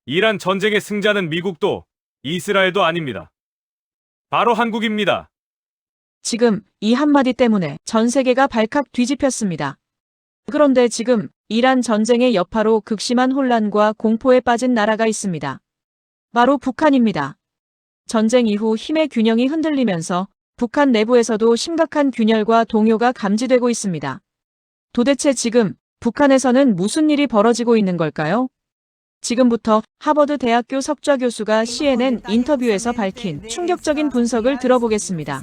이란 전쟁의 승자는 미국도 이스라엘도 아닙니다. 바로 한국입니다. 지금 이 한마디 때문에 전 세계가 발칵 뒤집혔습니다. 그런데 지금 이란 전쟁의 여파로 극심한 혼란과 공포에 빠진 나라가 있습니다. 바로 북한입니다. 전쟁 이후 힘의 균형이 흔들리면서 북한 내부에서도 심각한 균열과 동요가 감지되고 있습니다. 도대체 지금 북한에서는 무슨 일이 벌어지고 있는 걸까요? 지금부터 하버드 대학교 석좌 교수가 CNN 인터뷰에서 밝힌 충격적인 분석을 들어보겠습니다.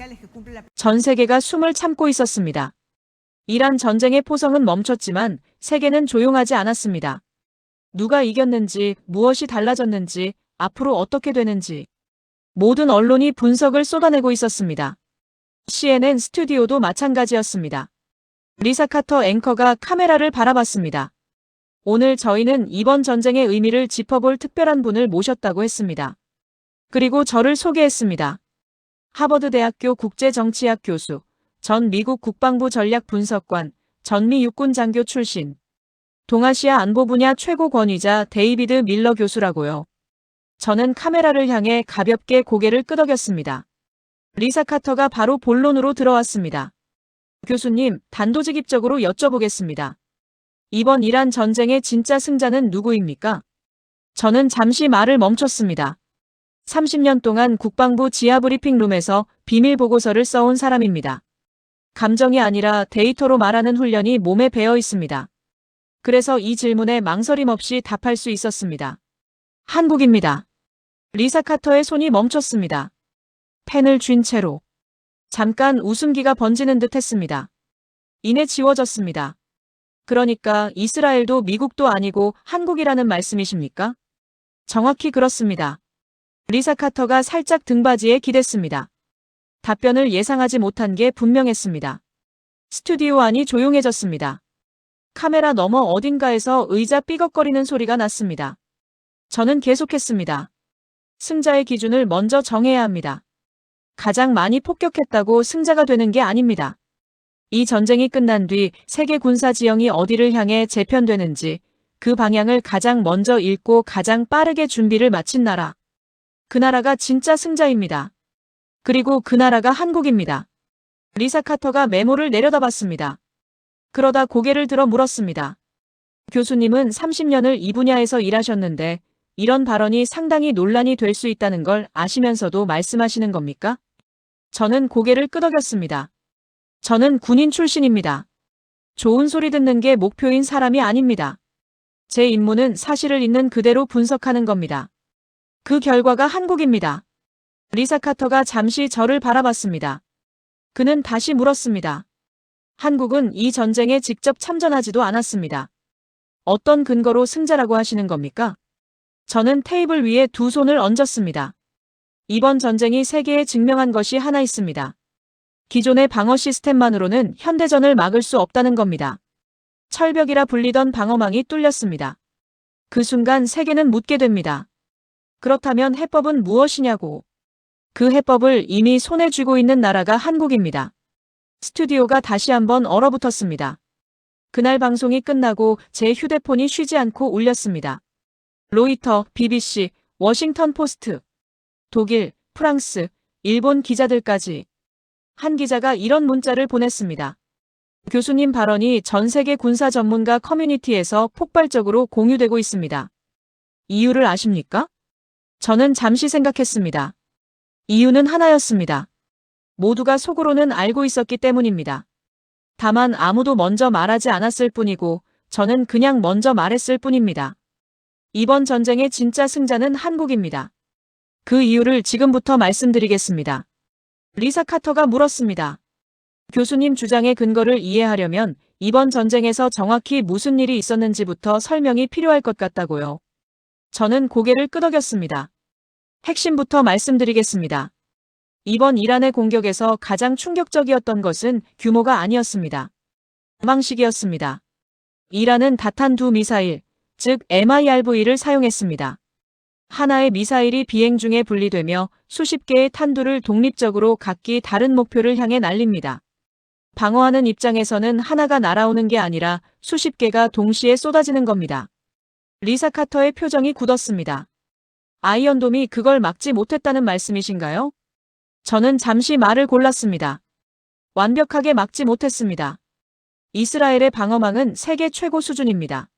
전 세계가 숨을 참고 있었습니다. 이란 전쟁의 포성은 멈췄지만 세계는 조용하지 않았습니다. 누가 이겼는지, 무엇이 달라졌는지, 앞으로 어떻게 되는지 모든 언론이 분석을 쏟아내고 있었습니다. CNN 스튜디오도 마찬가지였습니다. 리사 카터 앵커가 카메라를 바라봤습니다. 오늘 저희는 이번 전쟁의 의미를 짚어볼 특별한 분을 모셨다고 했습니다. 그리고 저를 소개했습니다. 하버드 대학교 국제정치학 교수, 전 미국 국방부 전략분석관, 전미 육군 장교 출신, 동아시아 안보 분야 최고 권위자 데이비드 밀러 교수라고요. 저는 카메라를 향해 가볍게 고개를 끄덕였습니다. 리사 카터가 바로 본론으로 들어왔습니다. 교수님, 단도직입적으로 여쭤보겠습니다. 이번 이란 전쟁의 진짜 승자는 누구입니까? 저는 잠시 말을 멈췄습니다. 30년 동안 국방부 지하 브리핑룸에서 비밀 보고서를 써온 사람입니다. 감정이 아니라 데이터로 말하는 훈련이 몸에 배어 있습니다. 그래서 이 질문에 망설임 없이 답할 수 있었습니다. 한국입니다. 리사 카터의 손이 멈췄습니다. 펜을 쥔 채로. 잠깐 웃음기가 번지는 듯 했습니다. 이내 지워졌습니다. 그러니까 이스라엘도 미국도 아니고 한국이라는 말씀이십니까? 정확히 그렇습니다. 리사 카터가 살짝 등받이에 기댔습니다. 답변을 예상하지 못한 게 분명했습니다. 스튜디오 안이 조용해졌습니다. 카메라 너머 어딘가에서 의자 삐걱거리는 소리가 났습니다. 저는 계속했습니다. 승자의 기준을 먼저 정해야 합니다. 가장 많이 폭격했다고 승자가 되는 게 아닙니다. 이 전쟁이 끝난 뒤 세계 군사 지형이 어디를 향해 재편되는지 그 방향을 가장 먼저 읽고 가장 빠르게 준비를 마친 나라. 그 나라가 진짜 승자입니다. 그리고 그 나라가 한국입니다. 리사 카터가 메모를 내려다봤습니다. 그러다 고개를 들어 물었습니다. 교수님은 30년을 이 분야에서 일하셨는데 이런 발언이 상당히 논란이 될 수 있다는 걸 아시면서도 말씀하시는 겁니까? 저는 고개를 끄덕였습니다. 저는 군인 출신입니다. 좋은 소리 듣는 게 목표인 사람이 아닙니다. 제 임무는 사실을 있는 그대로 분석하는 겁니다. 그 결과가 한국입니다. 리사 카터가 잠시 저를 바라봤습니다. 그는 다시 물었습니다. 한국은 이 전쟁에 직접 참전하지도 않았습니다. 어떤 근거로 승자라고 하시는 겁니까? 저는 테이블 위에 두 손을 얹었습니다. 이번 전쟁이 세계에 증명한 것이 하나 있습니다. 기존의 방어 시스템만으로는 현대전을 막을 수 없다는 겁니다. 철벽이라 불리던 방어망이 뚫렸습니다. 그 순간 세계는 묻게 됩니다. 그렇다면 해법은 무엇이냐고. 그 해법을 이미 손에 쥐고 있는 나라가 한국입니다. 스튜디오가 다시 한번 얼어붙었습니다. 그날 방송이 끝나고 제 휴대폰이 쉬지 않고 울렸습니다. 로이터, BBC, 워싱턴 포스트, 독일, 프랑스, 일본 기자들까지. 한 기자가 이런 문자를 보냈습니다. 교수님 발언이 전 세계 군사 전문가 커뮤니티에서 폭발적으로 공유되고 있습니다. 이유를 아십니까? 저는 잠시 생각했습니다. 이유는 하나였습니다. 모두가 속으로는 알고 있었기 때문입니다. 다만 아무도 먼저 말하지 않았을 뿐이고 저는 그냥 먼저 말했을 뿐입니다. 이번 전쟁의 진짜 승자는 한국입니다. 그 이유를 지금부터 말씀드리겠습니다. 리사 카터가 물었습니다. 교수님 주장의 근거를 이해하려면 이번 전쟁에서 정확히 무슨 일이 있었는지부터 설명이 필요할 것 같다고요. 저는 고개를 끄덕였습니다. 핵심부터 말씀드리겠습니다. 이번 이란의 공격에서 가장 충격적이었던 것은 규모가 아니었습니다. 방식이었습니다. 이란은 다탄2 미사일, 즉 MIRV를 사용했습니다. 하나의 미사일이 비행 중에 분리되며 수십 개의 탄두를 독립적으로 각기 다른 목표를 향해 날립니다. 방어하는 입장에서는 하나가 날아오는 게 아니라 수십 개가 동시에 쏟아지는 겁니다. 리사 카터의 표정이 굳었습니다. 아이언돔이 그걸 막지 못했다는 말씀이신가요? 저는 잠시 말을 골랐습니다. 완벽하게 막지 못했습니다. 이스라엘의 방어망은 세계 최고 수준입니다.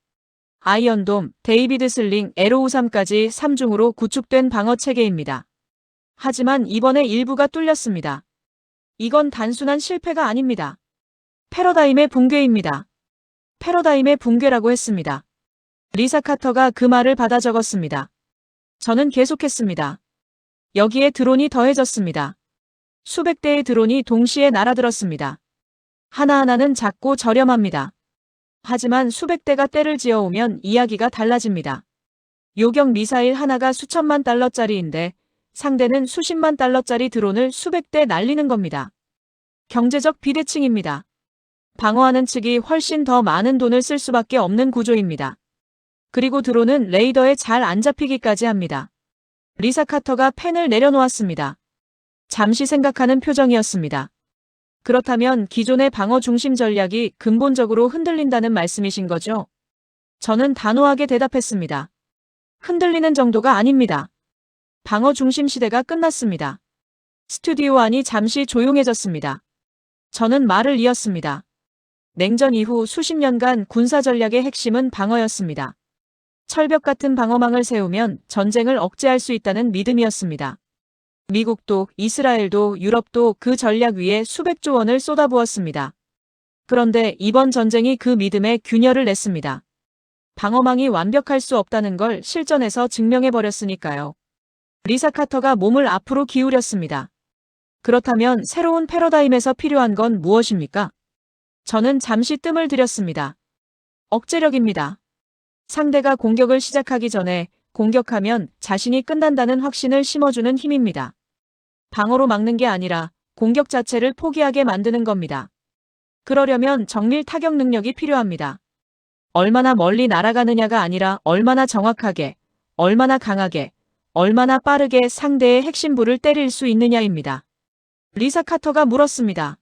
아이언돔, 데이비드 슬링, 에로53까지 3중으로 구축된 방어 체계입니다. 하지만 이번에 일부가 뚫렸습니다. 이건 단순한 실패가 아닙니다. 패러다임의 붕괴입니다. 패러다임의 붕괴라고 했습니다. 리사 카터가 그 말을 받아 적었습니다. 저는 계속했습니다. 여기에 드론이 더해졌습니다. 수백 대의 드론이 동시에 날아들었습니다. 하나하나는 작고 저렴합니다. 하지만 수백 대가 때를 지어오면 이야기가 달라집니다. 요격 미사일 하나가 수천만 달러짜리인데 상대는 수십만 달러짜리 드론을 수백 대 날리는 겁니다. 경제적 비대칭입니다. 방어하는 측이 훨씬 더 많은 돈을 쓸 수밖에 없는 구조입니다. 그리고 드론은 레이더에 잘 안 잡히기까지 합니다. 리사 카터가 펜을 내려놓았습니다. 잠시 생각하는 표정이었습니다. 그렇다면 기존의 방어 중심 전략이 근본적으로 흔들린다는 말씀이신 거죠? 저는 단호하게 대답했습니다. 흔들리는 정도가 아닙니다. 방어 중심 시대가 끝났습니다. 스튜디오 안이 잠시 조용해졌습니다. 저는 말을 이었습니다. 냉전 이후 수십 년간 군사 전략의 핵심은 방어였습니다. 철벽 같은 방어망을 세우면 전쟁을 억제할 수 있다는 믿음이었습니다. 미국도 이스라엘도 유럽도 그 전략 위에 수백조 원을 쏟아부었습니다. 그런데 이번 전쟁이 그 믿음에 균열을 냈습니다. 방어망이 완벽할 수 없다는 걸 실전에서 증명해버렸으니까요. 리사 카터가 몸을 앞으로 기울였습니다. 그렇다면 새로운 패러다임에서 필요한 건 무엇입니까? 저는 잠시 뜸을 들였습니다. 억제력입니다. 상대가 공격을 시작하기 전에 공격하면 자신이 끝난다는 확신을 심어주는 힘입니다. 방어로 막는 게 아니라 공격 자체를 포기하게 만드는 겁니다. 그러려면 정밀 타격 능력이 필요합니다. 얼마나 멀리 날아가느냐가 아니라 얼마나 정확하게, 얼마나 강하게, 얼마나 빠르게 상대의 핵심부를 때릴 수 있느냐입니다. 리사 카터가 물었습니다.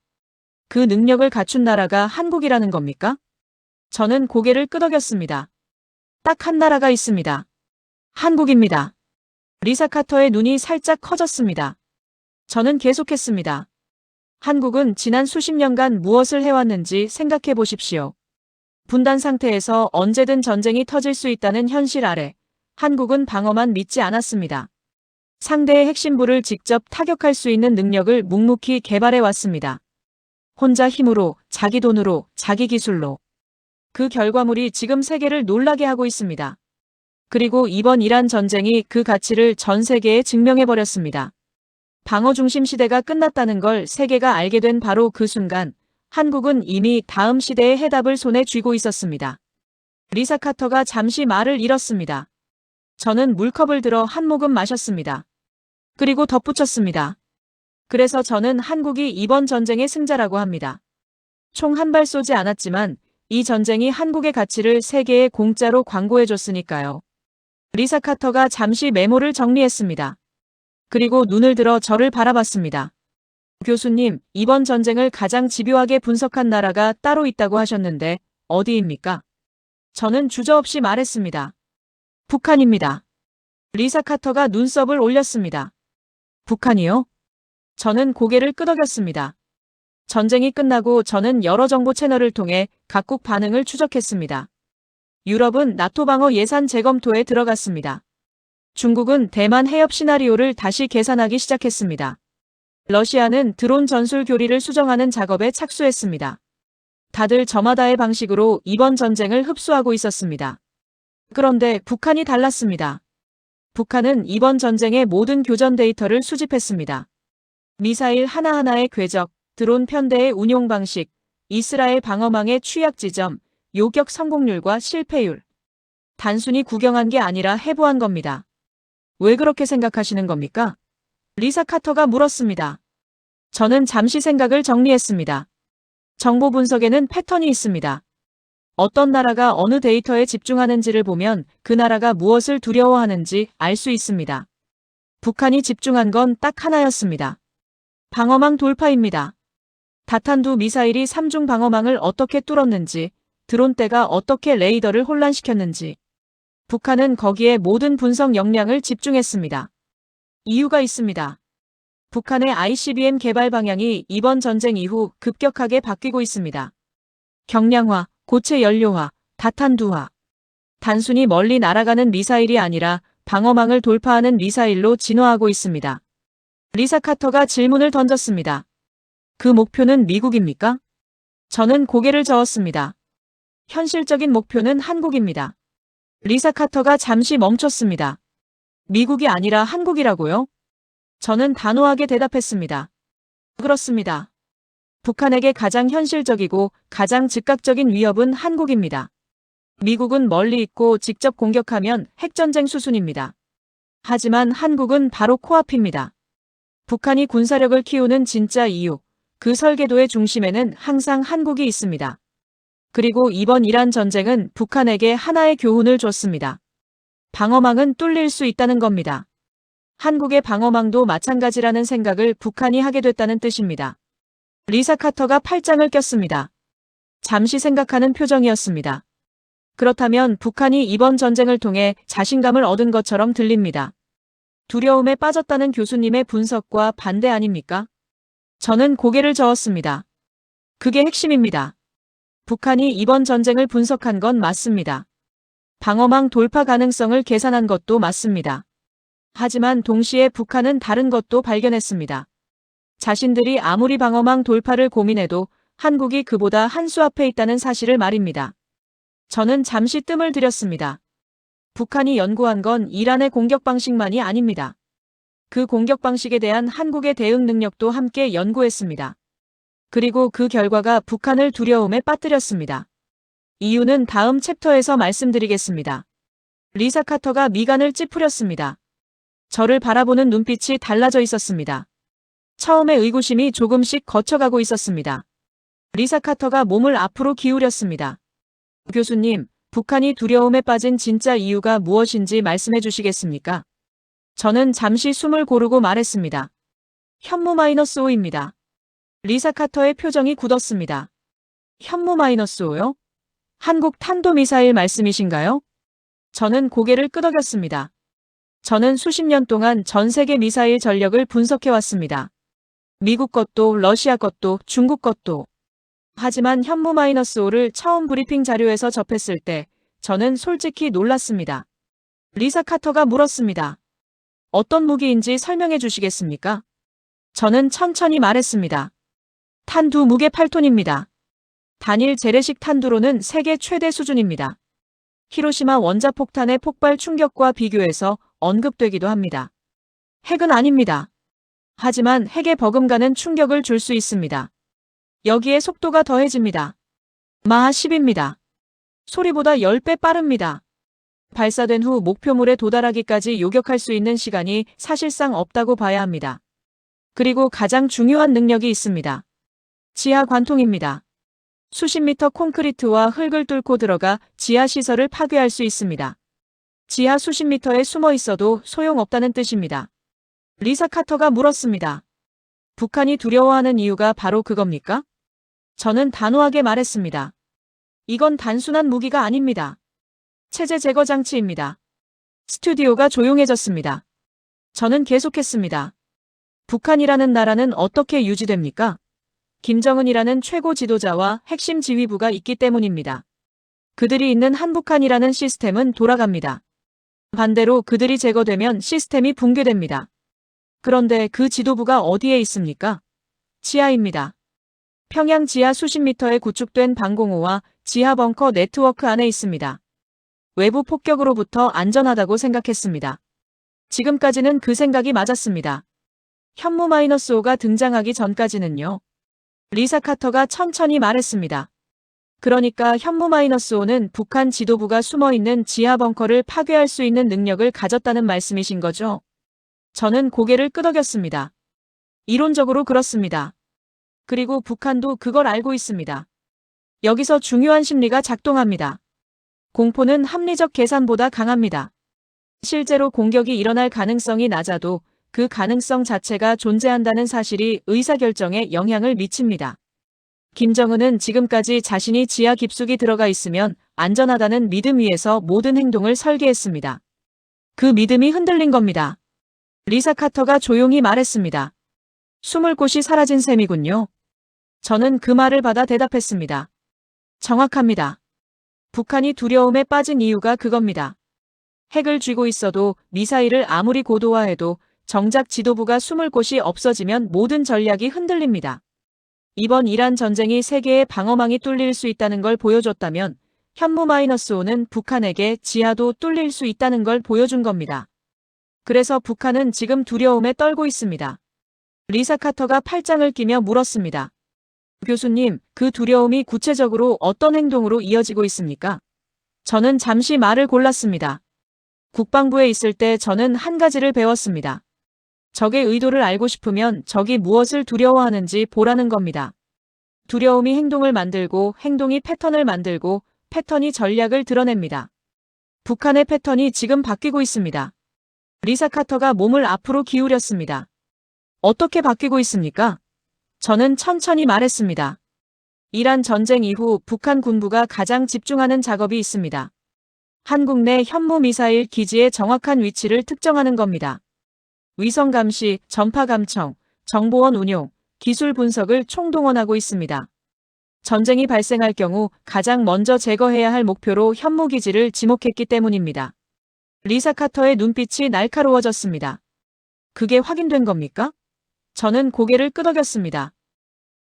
그 능력을 갖춘 나라가 한국이라는 겁니까? 저는 고개를 끄덕였습니다. 딱 한 나라가 있습니다. 한국입니다. 리사 카터의 눈이 살짝 커졌습니다. 저는 계속했습니다. 한국은 지난 수십 년간 무엇을 해왔는지 생각해 보십시오. 분단 상태에서 언제든 전쟁이 터질 수 있다는 현실 아래 한국은 방어만 믿지 않았습니다. 상대의 핵심부를 직접 타격할 수 있는 능력을 묵묵히 개발해 왔습니다. 혼자 힘으로, 자기 돈으로, 자기 기술로. 그 결과물이 지금 세계를 놀라게 하고 있습니다. 그리고 이번 이란 전쟁이 그 가치를 전 세계에 증명해버렸습니다. 방어 중심 시대가 끝났다는 걸 세계가 알게 된 바로 그 순간, 한국은 이미 다음 시대의 해답을 손에 쥐고 있었습니다. 리사 카터가 잠시 말을 잃었습니다. 저는 물컵을 들어 한 모금 마셨습니다. 그리고 덧붙였습니다. 그래서 저는 한국이 이번 전쟁의 승자라고 합니다. 총 한 발 쏘지 않았지만 이 전쟁이 한국의 가치를 세계에 공짜로 광고해줬으니까요. 리사 카터가 잠시 메모를 정리했습니다. 그리고 눈을 들어 저를 바라봤습니다. 교수님, 이번 전쟁을 가장 집요하게 분석한 나라가 따로 있다고 하셨는데 어디입니까? 저는 주저없이 말했습니다. 북한입니다. 리사 카터가 눈썹을 올렸습니다. 북한이요? 저는 고개를 끄덕였습니다. 전쟁이 끝나고 저는 여러 정보 채널을 통해 각국 반응을 추적했습니다. 유럽은 나토 방어 예산 재검토에 들어갔습니다. 중국은 대만 해협 시나리오를 다시 계산하기 시작했습니다. 러시아는 드론 전술 교리를 수정하는 작업에 착수했습니다. 다들 저마다의 방식으로 이번 전쟁을 흡수하고 있었습니다. 그런데 북한이 달랐습니다. 북한은 이번 전쟁의 모든 교전 데이터를 수집했습니다. 미사일 하나하나의 궤적, 드론 편대의 운용 방식, 이스라엘 방어망의 취약 지점, 요격 성공률과 실패율. 단순히 구경한 게 아니라 해부한 겁니다. 왜 그렇게 생각하시는 겁니까? 리사 카터가 물었습니다. 저는 잠시 생각을 정리했습니다. 정보 분석에는 패턴이 있습니다. 어떤 나라가 어느 데이터에 집중하는지를 보면 그 나라가 무엇을 두려워하는지 알 수 있습니다. 북한이 집중한 건 딱 하나였습니다. 방어망 돌파입니다. 다탄두 미사일이 3중 방어망을 어떻게 뚫었는지, 드론대가 어떻게 레이더를 혼란시켰는지. 북한은 거기에 모든 분석 역량을 집중했습니다. 이유가 있습니다. 북한의 ICBM 개발 방향이 이번 전쟁 이후 급격하게 바뀌고 있습니다. 경량화, 고체 연료화, 다탄두화. 단순히 멀리 날아가는 미사일이 아니라 방어망을 돌파하는 미사일로 진화하고 있습니다. 리사 카터가 질문을 던졌습니다. 그 목표는 미국입니까? 저는 고개를 저었습니다. 현실적인 목표는 한국입니다. 리사 카터가 잠시 멈췄습니다. 미국이 아니라 한국이라고요? 저는 단호하게 대답했습니다. 그렇습니다. 북한에게 가장 현실적이고 가장 즉각적인 위협은 한국입니다. 미국은 멀리 있고 직접 공격하면 핵전쟁 수준입니다. 하지만 한국은 바로 코앞입니다. 북한이 군사력을 키우는 진짜 이유, 그 설계도의 중심에는 항상 한국이 있습니다. 그리고 이번 이란 전쟁은 북한에게 하나의 교훈을 줬습니다. 방어망은 뚫릴 수 있다는 겁니다. 한국의 방어망도 마찬가지라는 생각을 북한이 하게 됐다는 뜻입니다. 리사 카터가 팔짱을 꼈습니다. 잠시 생각하는 표정이었습니다. 그렇다면 북한이 이번 전쟁을 통해 자신감을 얻은 것처럼 들립니다. 두려움에 빠졌다는 교수님의 분석과 반대 아닙니까? 저는 고개를 저었습니다. 그게 핵심입니다. 북한이 이번 전쟁을 분석한 건 맞습니다. 방어망 돌파 가능성을 계산한 것도 맞습니다. 하지만 동시에 북한은 다른 것도 발견했습니다. 자신들이 아무리 방어망 돌파를 고민해도 한국이 그보다 한 수 앞에 있다는 사실을 말입니다. 저는 잠시 뜸을 들였습니다. 북한이 연구한 건 이란의 공격 방식만이 아닙니다. 그 공격 방식에 대한 한국의 대응 능력도 함께 연구했습니다. 그리고 그 결과가 북한을 두려움에 빠뜨렸습니다. 이유는 다음 챕터에서 말씀드리겠습니다. 리사 카터가 미간을 찌푸렸습니다. 저를 바라보는 눈빛이 달라져 있었습니다. 처음에 의구심이 조금씩 거쳐가고 있었습니다. 리사 카터가 몸을 앞으로 기울였습니다. 교수님, 북한이 두려움에 빠진 진짜 이유가 무엇인지 말씀해 주시겠습니까? 저는 잠시 숨을 고르고 말했습니다. 현무-5입니다. 리사 카터의 표정이 굳었습니다. 현무-5요? 한국 탄도미사일 말씀이신가요? 저는 고개를 끄덕였습니다. 저는 수십 년 동안 전 세계 미사일 전력을 분석해왔습니다. 미국 것도 러시아 것도 중국 것도. 하지만 현무-5를 처음 브리핑 자료에서 접했을 때 저는 솔직히 놀랐습니다. 리사 카터가 물었습니다. 어떤 무기인지 설명해 주시겠습니까? 저는 천천히 말했습니다. 탄두 무게 8톤입니다. 단일 재래식 탄두로는 세계 최대 수준입니다. 히로시마 원자폭탄의 폭발 충격과 비교해서 언급되기도 합니다. 핵은 아닙니다. 하지만 핵에 버금가는 충격을 줄 수 있습니다. 여기에 속도가 더해집니다. 마하 10입니다. 소리보다 10배 빠릅니다. 발사된 후 목표물에 도달하기까지 요격할 수 있는 시간이 사실상 없다고 봐야 합니다. 그리고 가장 중요한 능력이 있습니다. 지하 관통입니다. 수십 미터 콘크리트와 흙을 뚫고 들어가 지하 시설을 파괴할 수 있습니다. 지하 수십 미터에 숨어 있어도 소용없다는 뜻입니다. 리사 카터가 물었습니다. 북한이 두려워하는 이유가 바로 그겁니까? 저는 단호하게 말했습니다. 이건 단순한 무기가 아닙니다. 체제 제거 장치입니다. 스튜디오가 조용해졌습니다. 저는 계속했습니다. 북한이라는 나라는 어떻게 유지됩니까? 김정은이라는 최고 지도자와 핵심 지휘부가 있기 때문입니다. 그들이 있는 한북한이라는 시스템은 돌아갑니다. 반대로 그들이 제거되면 시스템이 붕괴됩니다. 그런데 그 지도부가 어디에 있습니까? 지하입니다. 평양 지하 수십 미터에 구축된 방공호와 지하 벙커 네트워크 안에 있습니다. 외부 폭격으로부터 안전하다고 생각했습니다. 지금까지는 그 생각이 맞았습니다. 현무-5가 등장하기 전까지는요. 리사 카터가 천천히 말했습니다. 그러니까 현무-5는 북한 지도부가 숨어있는 지하 벙커를 파괴할 수 있는 능력을 가졌다는 말씀이신 거죠? 저는 고개를 끄덕였습니다. 이론적으로 그렇습니다. 그리고 북한도 그걸 알고 있습니다. 여기서 중요한 심리가 작동합니다. 공포는 합리적 계산보다 강합니다. 실제로 공격이 일어날 가능성이 낮아도 그 가능성 자체가 존재한다는 사실이 의사결정에 영향을 미칩니다. 김정은은 지금까지 자신이 지하 깊숙이 들어가 있으면 안전하다는 믿음 위에서 모든 행동을 설계했습니다. 그 믿음이 흔들린 겁니다. 리사 카터가 조용히 말했습니다. 숨을 곳이 사라진 셈이군요. 저는 그 말을 받아 대답했습니다. 정확합니다. 북한이 두려움에 빠진 이유가 그겁니다. 핵을 쥐고 있어도 미사일을 아무리 고도화해도 정작 지도부가 숨을 곳이 없어지면 모든 전략이 흔들립니다. 이번 이란 전쟁이 세계의 방어망이 뚫릴 수 있다는 걸 보여줬다면 현무-5는 북한에게 지하도 뚫릴 수 있다는 걸 보여준 겁니다. 그래서 북한은 지금 두려움에 떨고 있습니다. 리사 카터가 팔짱을 끼며 물었습니다. 교수님, 그 두려움이 구체적으로 어떤 행동으로 이어지고 있습니까? 저는 잠시 말을 골랐습니다. 국방부에 있을 때 저는 한 가지를 배웠습니다. 적의 의도를 알고 싶으면 적이 무엇을 두려워하는지 보라는 겁니다. 두려움이 행동을 만들고 행동이 패턴을 만들고 패턴이 전략을 드러냅니다. 북한의 패턴이 지금 바뀌고 있습니다. 리사 카터가 몸을 앞으로 기울였습니다. 어떻게 바뀌고 있습니까? 저는 천천히 말했습니다. 이란 전쟁 이후 북한 군부가 가장 집중하는 작업이 있습니다. 한국 내 현무 미사일 기지의 정확한 위치를 특정하는 겁니다. 위성 감시, 전파 감청, 정보원 운용, 기술 분석을 총동원하고 있습니다. 전쟁이 발생할 경우 가장 먼저 제거해야 할 목표로 현무 기지를 지목했기 때문입니다. 리사 카터의 눈빛이 날카로워졌습니다. 그게 확인된 겁니까? 저는 고개를 끄덕였습니다.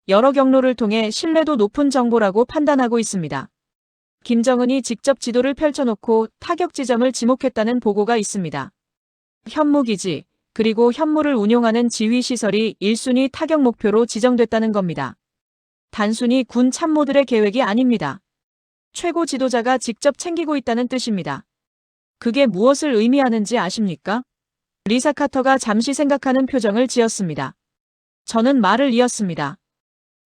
여러 경로를 통해 신뢰도 높은 정보라고 판단하고 있습니다. 김정은이 직접 지도를 펼쳐놓고 타격 지점을 지목했다는 보고가 있습니다. 현무기지, 그리고 현무를 운용하는 지휘시설이 1순위 타격 목표로 지정됐다는 겁니다. 단순히 군 참모들의 계획이 아닙니다. 최고 지도자가 직접 챙기고 있다는 뜻입니다. 그게 무엇을 의미하는지 아십니까? 리사 카터가 잠시 생각하는 표정을 지었습니다. 저는 말을 이었습니다.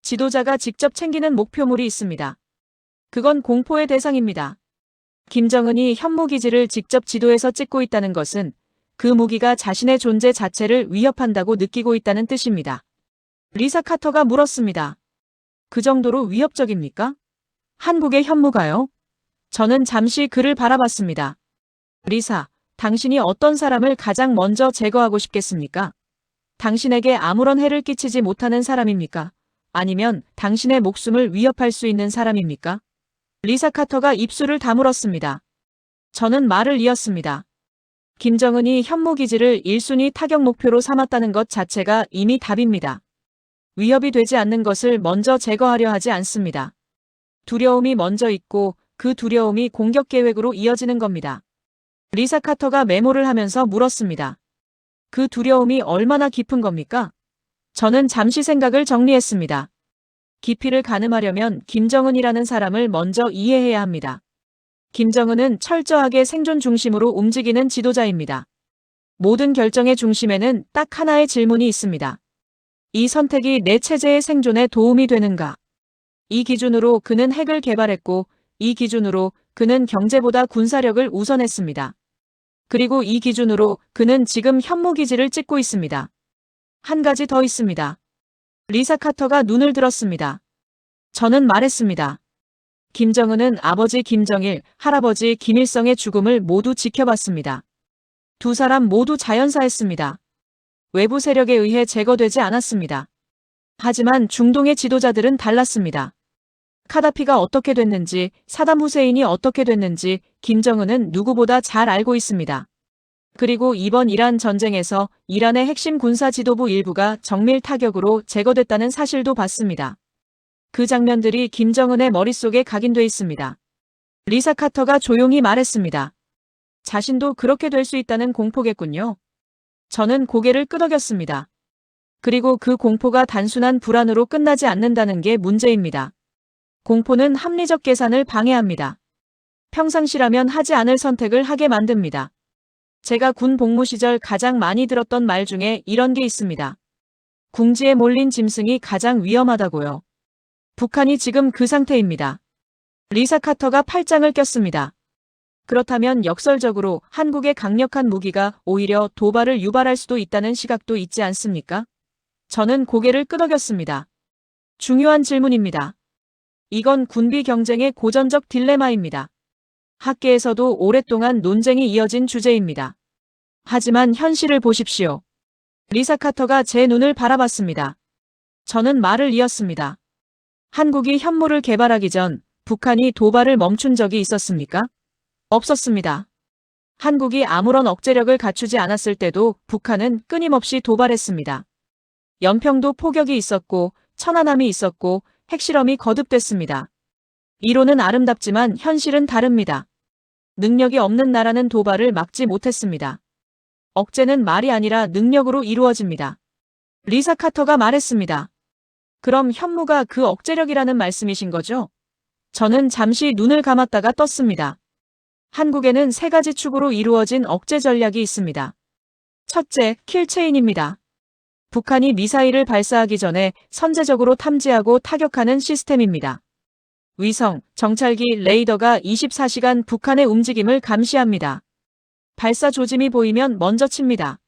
지도자가 직접 챙기는 목표물이 있습니다. 그건 공포의 대상입니다. 김정은이 현무기지를 직접 지도해서 찍고 있다는 것은 그 무기가 자신의 존재 자체를 위협한다고 느끼고 있다는 뜻입니다. 리사 카터가 물었습니다. 그 정도로 위협적입니까? 한국의 현무가요? 저는 잠시 그를 바라봤습니다. 리사, 당신이 어떤 사람을 가장 먼저 제거하고 싶겠습니까? 당신에게 아무런 해를 끼치지 못하는 사람입니까? 아니면 당신의 목숨을 위협할 수 있는 사람입니까? 리사 카터가 입술을 다물었습니다. 저는 말을 이었습니다. 김정은이 현무기지를 1순위 타격 목표로 삼았다는 것 자체가 이미 답입니다. 위협이 되지 않는 것을 먼저 제거하려 하지 않습니다. 두려움이 먼저 있고 그 두려움이 공격 계획으로 이어지는 겁니다. 리사 카터가 메모를 하면서 물었습니다. 그 두려움이 얼마나 깊은 겁니까? 저는 잠시 생각을 정리했습니다. 깊이를 가늠하려면 김정은이라는 사람을 먼저 이해해야 합니다. 김정은은 철저하게 생존 중심으로 움직이는 지도자입니다. 모든 결정의 중심에는 딱 하나의 질문이 있습니다. 이 선택이 내 체제의 생존에 도움이 되는가? 이 기준으로 그는 핵을 개발했고 이 기준으로 그는 경제보다 군사력을 우선했습니다. 그리고 이 기준으로 그는 지금 현무기지를 찍고 있습니다. 한 가지 더 있습니다. 리사 카터가 눈을 들었습니다. 저는 말했습니다. 김정은은 아버지 김정일, 할아버지 김일성의 죽음을 모두 지켜봤습니다. 두 사람 모두 자연사했습니다. 외부 세력에 의해 제거되지 않았습니다. 하지만 중동의 지도자들은 달랐습니다. 카다피가 어떻게 됐는지, 사담 후세인이 어떻게 됐는지 김정은은 누구보다 잘 알고 있습니다. 그리고 이번 이란 전쟁에서 이란의 핵심 군사 지도부 일부가 정밀 타격으로 제거됐다는 사실도 봤습니다. 그 장면들이 김정은의 머릿속에 각인돼 있습니다. 리사 카터가 조용히 말했습니다. 자신도 그렇게 될 수 있다는 공포겠군요. 저는 고개를 끄덕였습니다. 그리고 그 공포가 단순한 불안으로 끝나지 않는다는 게 문제입니다. 공포는 합리적 계산을 방해합니다. 평상시라면 하지 않을 선택을 하게 만듭니다. 제가 군 복무 시절 가장 많이 들었던 말 중에 이런 게 있습니다. 궁지에 몰린 짐승이 가장 위험하다고요. 북한이 지금 그 상태입니다. 리사 카터가 팔짱을 꼈습니다. 그렇다면 역설적으로 한국의 강력한 무기가 오히려 도발을 유발할 수도 있다는 시각도 있지 않습니까? 저는 고개를 끄덕였습니다. 중요한 질문입니다. 이건 군비 경쟁의 고전적 딜레마입니다. 학계에서도 오랫동안 논쟁이 이어진 주제입니다. 하지만 현실을 보십시오. 리사 카터가 제 눈을 바라봤습니다. 저는 말을 이었습니다. 한국이 현무를 개발하기 전 북한이 도발을 멈춘 적이 있었습니까? 없었습니다. 한국이 아무런 억제력을 갖추지 않았을 때도 북한은 끊임없이 도발했습니다. 연평도 포격이 있었고 천안함이 있었고 핵실험이 거듭됐습니다. 이론은 아름답지만 현실은 다릅니다. 능력이 없는 나라는 도발을 막지 못했습니다. 억제는 말이 아니라 능력으로 이루어집니다. 리사 카터가 말했습니다. 그럼 현무가 그 억제력이라는 말씀이신 거죠? 저는 잠시 눈을 감았다가 떴습니다. 한국에는 세 가지 축으로 이루어진 억제 전략이 있습니다. 첫째, 킬체인입니다. 북한이 미사일을 발사하기 전에 선제적으로 탐지하고 타격하는 시스템입니다. 위성, 정찰기, 레이더가 24시간 북한의 움직임을 감시합니다. 발사 조짐이 보이면 먼저 칩니다.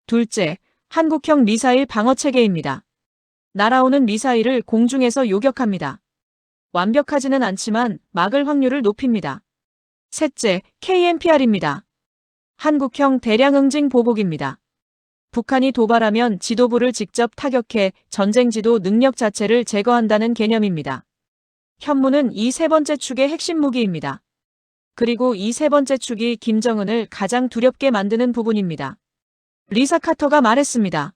둘째, 한국형 미사일 방어체계입니다. 날아오는 미사일을 공중에서 요격합니다. 완벽하지는 않지만 막을 확률을 높입니다. 셋째, KMPR입니다. 한국형 대량 응징 보복입니다. 북한이 도발하면 지도부를 직접 타격해 전쟁 지도 능력 자체를 제거한다는 개념입니다. 현무는 이 세 번째 축의 핵심 무기입니다. 그리고 이 세 번째 축이 김정은을 가장 두렵게 만드는 부분입니다. 리사 카터가 말했습니다.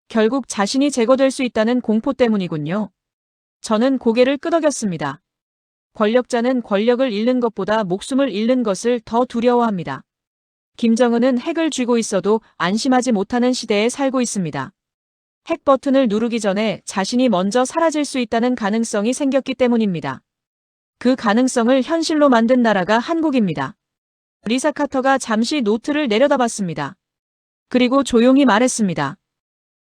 결국 자신이 제거될 수 있다는 공포 때문이군요. 저는 고개를 끄덕였습니다. 권력자는 권력을 잃는 것보다 목숨을 잃는 것을 더 두려워합니다. 김정은은 핵을 쥐고 있어도 안심하지 못하는 시대에 살고 있습니다. 핵 버튼을 누르기 전에 자신이 먼저 사라질 수 있다는 가능성이 생겼기 때문입니다. 그 가능성을 현실로 만든 나라가 한국입니다. 리사 카터가 잠시 노트를 내려다봤습니다. 그리고 조용히 말했습니다.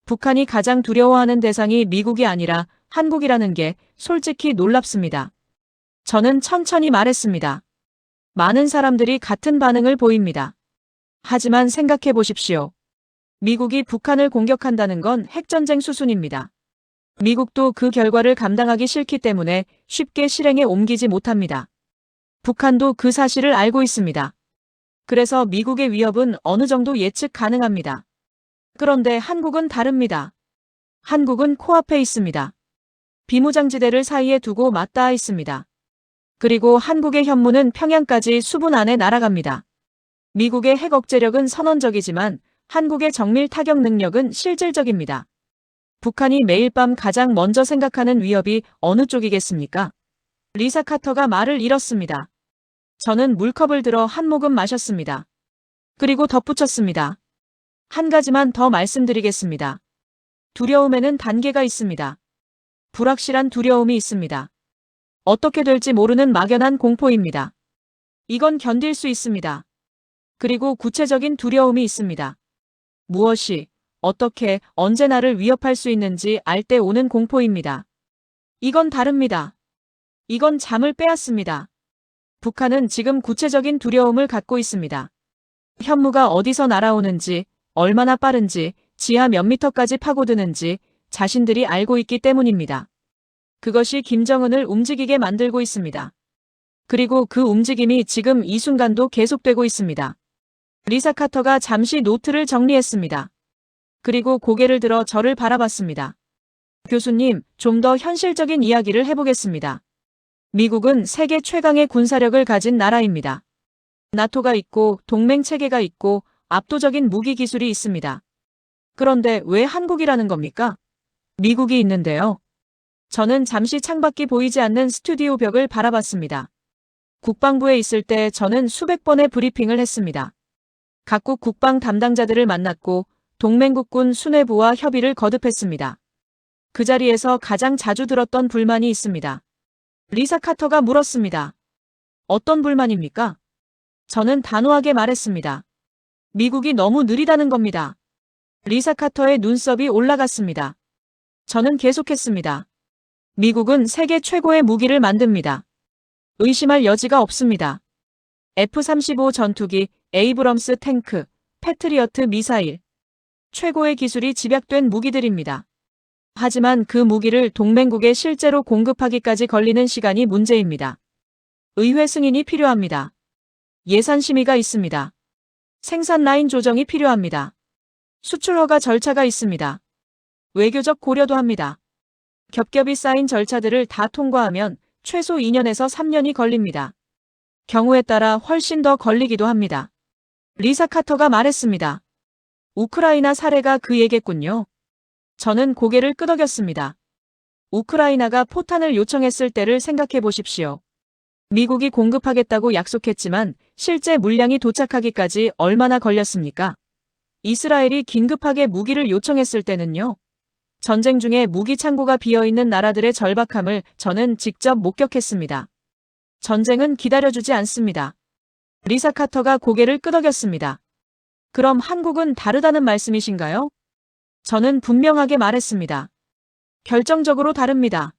북한이 가장 두려워하는 대상이 미국이 아니라 한국이라는 게 솔직히 놀랍습니다. 저는 천천히 말했습니다. 많은 사람들이 같은 반응을 보입니다. 하지만 생각해 보십시오. 미국이 북한을 공격한다는 건 핵전쟁 수준입니다. 미국도 그 결과를 감당하기 싫기 때문에 쉽게 실행에 옮기지 못합니다. 북한도 그 사실을 알고 있습니다. 그래서 미국의 위협은 어느 정도 예측 가능합니다. 그런데 한국은 다릅니다. 한국은 코앞에 있습니다. 비무장지대를 사이에 두고 맞닿아 있습니다. 그리고 한국의 현무는 평양까지 수분 안에 날아갑니다. 미국의 핵 억제력은 선언적이지만 한국의 정밀 타격 능력은 실질적입니다. 북한이 매일 밤 가장 먼저 생각하는 위협이 어느 쪽이겠습니까? 리사 카터가 말을 잃었습니다. 저는 물컵을 들어 한 모금 마셨습니다. 그리고 덧붙였습니다. 한 가지만 더 말씀드리겠습니다. 두려움에는 단계가 있습니다. 불확실한 두려움이 있습니다. 어떻게 될지 모르는 막연한 공포입니다. 이건 견딜 수 있습니다. 그리고 구체적인 두려움이 있습니다. 무엇이, 어떻게, 언제 나를 위협할 수 있는지 알 때 오는 공포입니다. 이건 다릅니다. 이건 잠을 빼앗습니다. 북한은 지금 구체적인 두려움을 갖고 있습니다. 현무가 어디서 날아오는지, 얼마나 빠른지, 지하 몇 미터까지 파고드는지 자신들이 알고 있기 때문입니다. 그것이 김정은을 움직이게 만들고 있습니다. 그리고 그 움직임이 지금 이 순간도 계속되고 있습니다. 리사 카터가 잠시 노트를 정리했습니다. 그리고 고개를 들어 저를 바라봤습니다. 교수님, 좀 더 현실적인 이야기를 해보겠습니다. 미국은 세계 최강의 군사력을 가진 나라입니다. 나토가 있고 동맹 체계가 있고 압도적인 무기 기술이 있습니다. 그런데 왜 한국이라는 겁니까? 미국이 있는데요. 저는 잠시 창밖이 보이지 않는 스튜디오 벽을 바라봤습니다. 국방부에 있을 때 저는 수백 번의 브리핑을 했습니다. 각국 국방 담당자들을 만났고 동맹국군 수뇌부와 협의를 거듭했습니다. 그 자리에서 가장 자주 들었던 불만이 있습니다. 리사 카터가 물었습니다. 어떤 불만입니까? 저는 단호하게 말했습니다. 미국이 너무 느리다는 겁니다. 리사 카터의 눈썹이 올라갔습니다. 저는 계속했습니다. 미국은 세계 최고의 무기를 만듭니다. 의심할 여지가 없습니다. F-35 전투기, 에이브럼스 탱크, 패트리어트 미사일. 최고의 기술이 집약된 무기들입니다. 하지만 그 무기를 동맹국에 실제로 공급하기까지 걸리는 시간이 문제입니다. 의회 승인이 필요합니다. 예산 심의가 있습니다. 생산 라인 조정이 필요합니다. 수출 허가 절차가 있습니다. 외교적 고려도 합니다. 겹겹이 쌓인 절차들을 다 통과하면 최소 2년에서 3년이 걸립니다. 경우에 따라 훨씬 더 걸리기도 합니다. 리사 카터가 말했습니다. 우크라이나 사례가 그 얘겠군요. 저는 고개를 끄덕였습니다. 우크라이나가 포탄을 요청했을 때를 생각해 보십시오. 미국이 공급하겠다고 약속했지만 실제 물량이 도착하기까지 얼마나 걸렸습니까? 이스라엘이 긴급하게 무기를 요청했을 때는요. 전쟁 중에 무기 창고가 비어있는 나라들의 절박함을 저는 직접 목격했습니다. 전쟁은 기다려주지 않습니다. 리사 카터가 고개를 끄덕였습니다. 그럼 한국은 다르다는 말씀이신가요? 저는 분명하게 말했습니다. 결정적으로 다릅니다.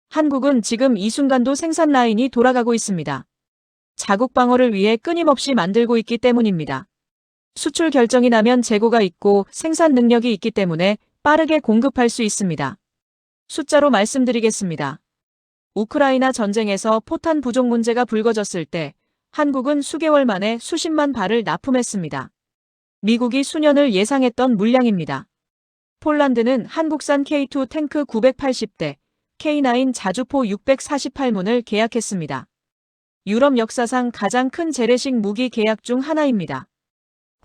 한국은 지금 이 순간도 생산 라인이 돌아가고 있습니다. 자국 방어를 위해 끊임없이 만들고 있기 때문입니다. 수출 결정이 나면 재고가 있고 생산 능력이 있기 때문에 빠르게 공급할 수 있습니다. 숫자로 말씀드리겠습니다. 우크라이나 전쟁에서 포탄 부족 문제가 불거졌을 때 한국은 수개월 만에 수십만 발을 납품했습니다. 미국이 수년을 예상했던 물량입니다. 폴란드는 한국산 K2 탱크 980대, K9 자주포 648문을 계약했습니다. 유럽 역사상 가장 큰 재래식 무기 계약 중 하나입니다.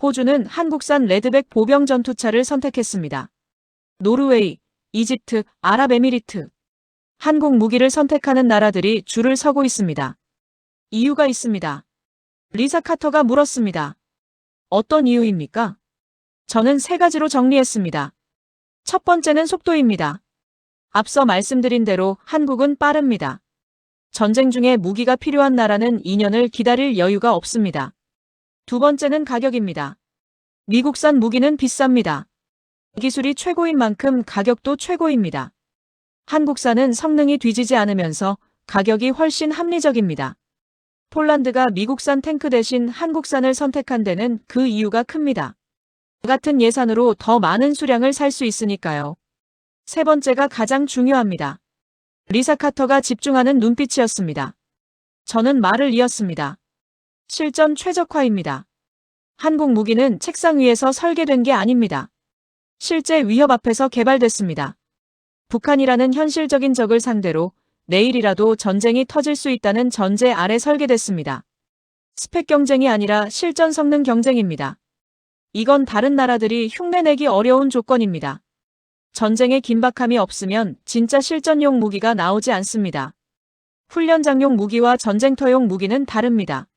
호주는 한국산 레드백 보병 전투차를 선택했습니다. 노르웨이, 이집트, 아랍에미리트. 한국 무기를 선택하는 나라들이 줄을 서고 있습니다. 이유가 있습니다. 리사 카터가 물었습니다. 어떤 이유입니까? 저는 세 가지로 정리했습니다. 첫 번째는 속도입니다. 앞서 말씀드린 대로 한국은 빠릅니다. 전쟁 중에 무기가 필요한 나라는 2년을 기다릴 여유가 없습니다. 두 번째는 가격입니다. 미국산 무기는 비쌉니다. 기술이 최고인 만큼 가격도 최고입니다. 한국산은 성능이 뒤지지 않으면서 가격이 훨씬 합리적입니다. 폴란드가 미국산 탱크 대신 한국산을 선택한 데는 그 이유가 큽니다. 같은 예산으로 더 많은 수량을 살 수 있으니까요. 세 번째가 가장 중요합니다. 리사 카터가 집중하는 눈빛이었습니다. 저는 말을 이었습니다. 실전 최적화입니다. 한국 무기는 책상 위에서 설계된 게 아닙니다. 실제 위협 앞에서 개발됐습니다. 북한이라는 현실적인 적을 상대로 내일이라도 전쟁이 터질 수 있다는 전제 아래 설계됐습니다. 스펙 경쟁이 아니라 실전 성능 경쟁입니다. 이건 다른 나라들이 흉내내기 어려운 조건입니다. 전쟁의 긴박함이 없으면 진짜 실전용 무기가 나오지 않습니다. 훈련장용 무기와 전쟁터용 무기는 다릅니다.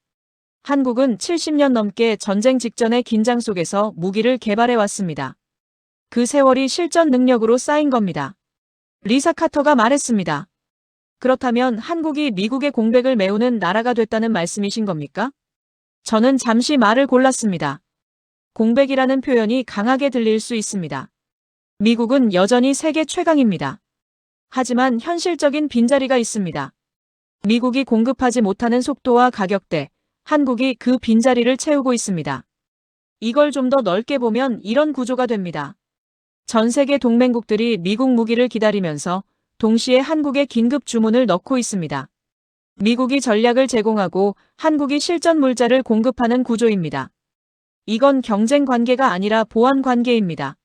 한국은 70년 넘게 전쟁 직전의 긴장 속에서 무기를 개발해 왔습니다. 그 세월이 실전 능력으로 쌓인 겁니다. 리사 카터가 말했습니다. 그렇다면 한국이 미국의 공백을 메우는 나라가 됐다는 말씀이신 겁니까? 저는 잠시 말을 골랐습니다. 공백이라는 표현이 강하게 들릴 수 있습니다. 미국은 여전히 세계 최강입니다. 하지만 현실적인 빈자리가 있습니다. 미국이 공급하지 못하는 속도와 가격대, 한국이 그 빈자리를 채우고 있습니다. 이걸 좀 더 넓게 보면 이런 구조가 됩니다. 전 세계 동맹국들이 미국 무기를 기다리면서 동시에 한국에 긴급 주문을 넣고 있습니다. 미국이 전략을 제공하고 한국이 실전 물자를 공급하는 구조입니다. 이건 경쟁 관계가 아니라 보완 관계입니다.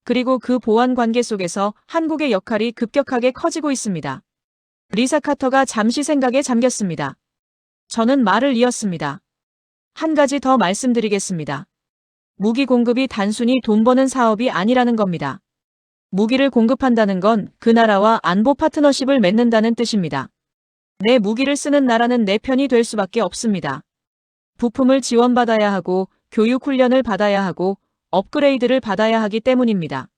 그리고 그 보완 관계 속에서 한국의 역할이 급격하게 커지고 있습니다. 리사 카터가 잠시 생각에 잠겼습니다. 저는 말을 이었습니다. 한 가지 더 말씀드리겠습니다. 무기 공급이 단순히 돈 버는 사업이 아니라는 겁니다. 무기를 공급한다는 건 그 나라와 안보 파트너십을 맺는다는 뜻입니다. 내 무기를 쓰는 나라는 내 편이 될 수밖에 없습니다. 부품을 지원받아야 하고 교육 훈련을 받아야 하고 업그레이드를 받아야 하기 때문입니다.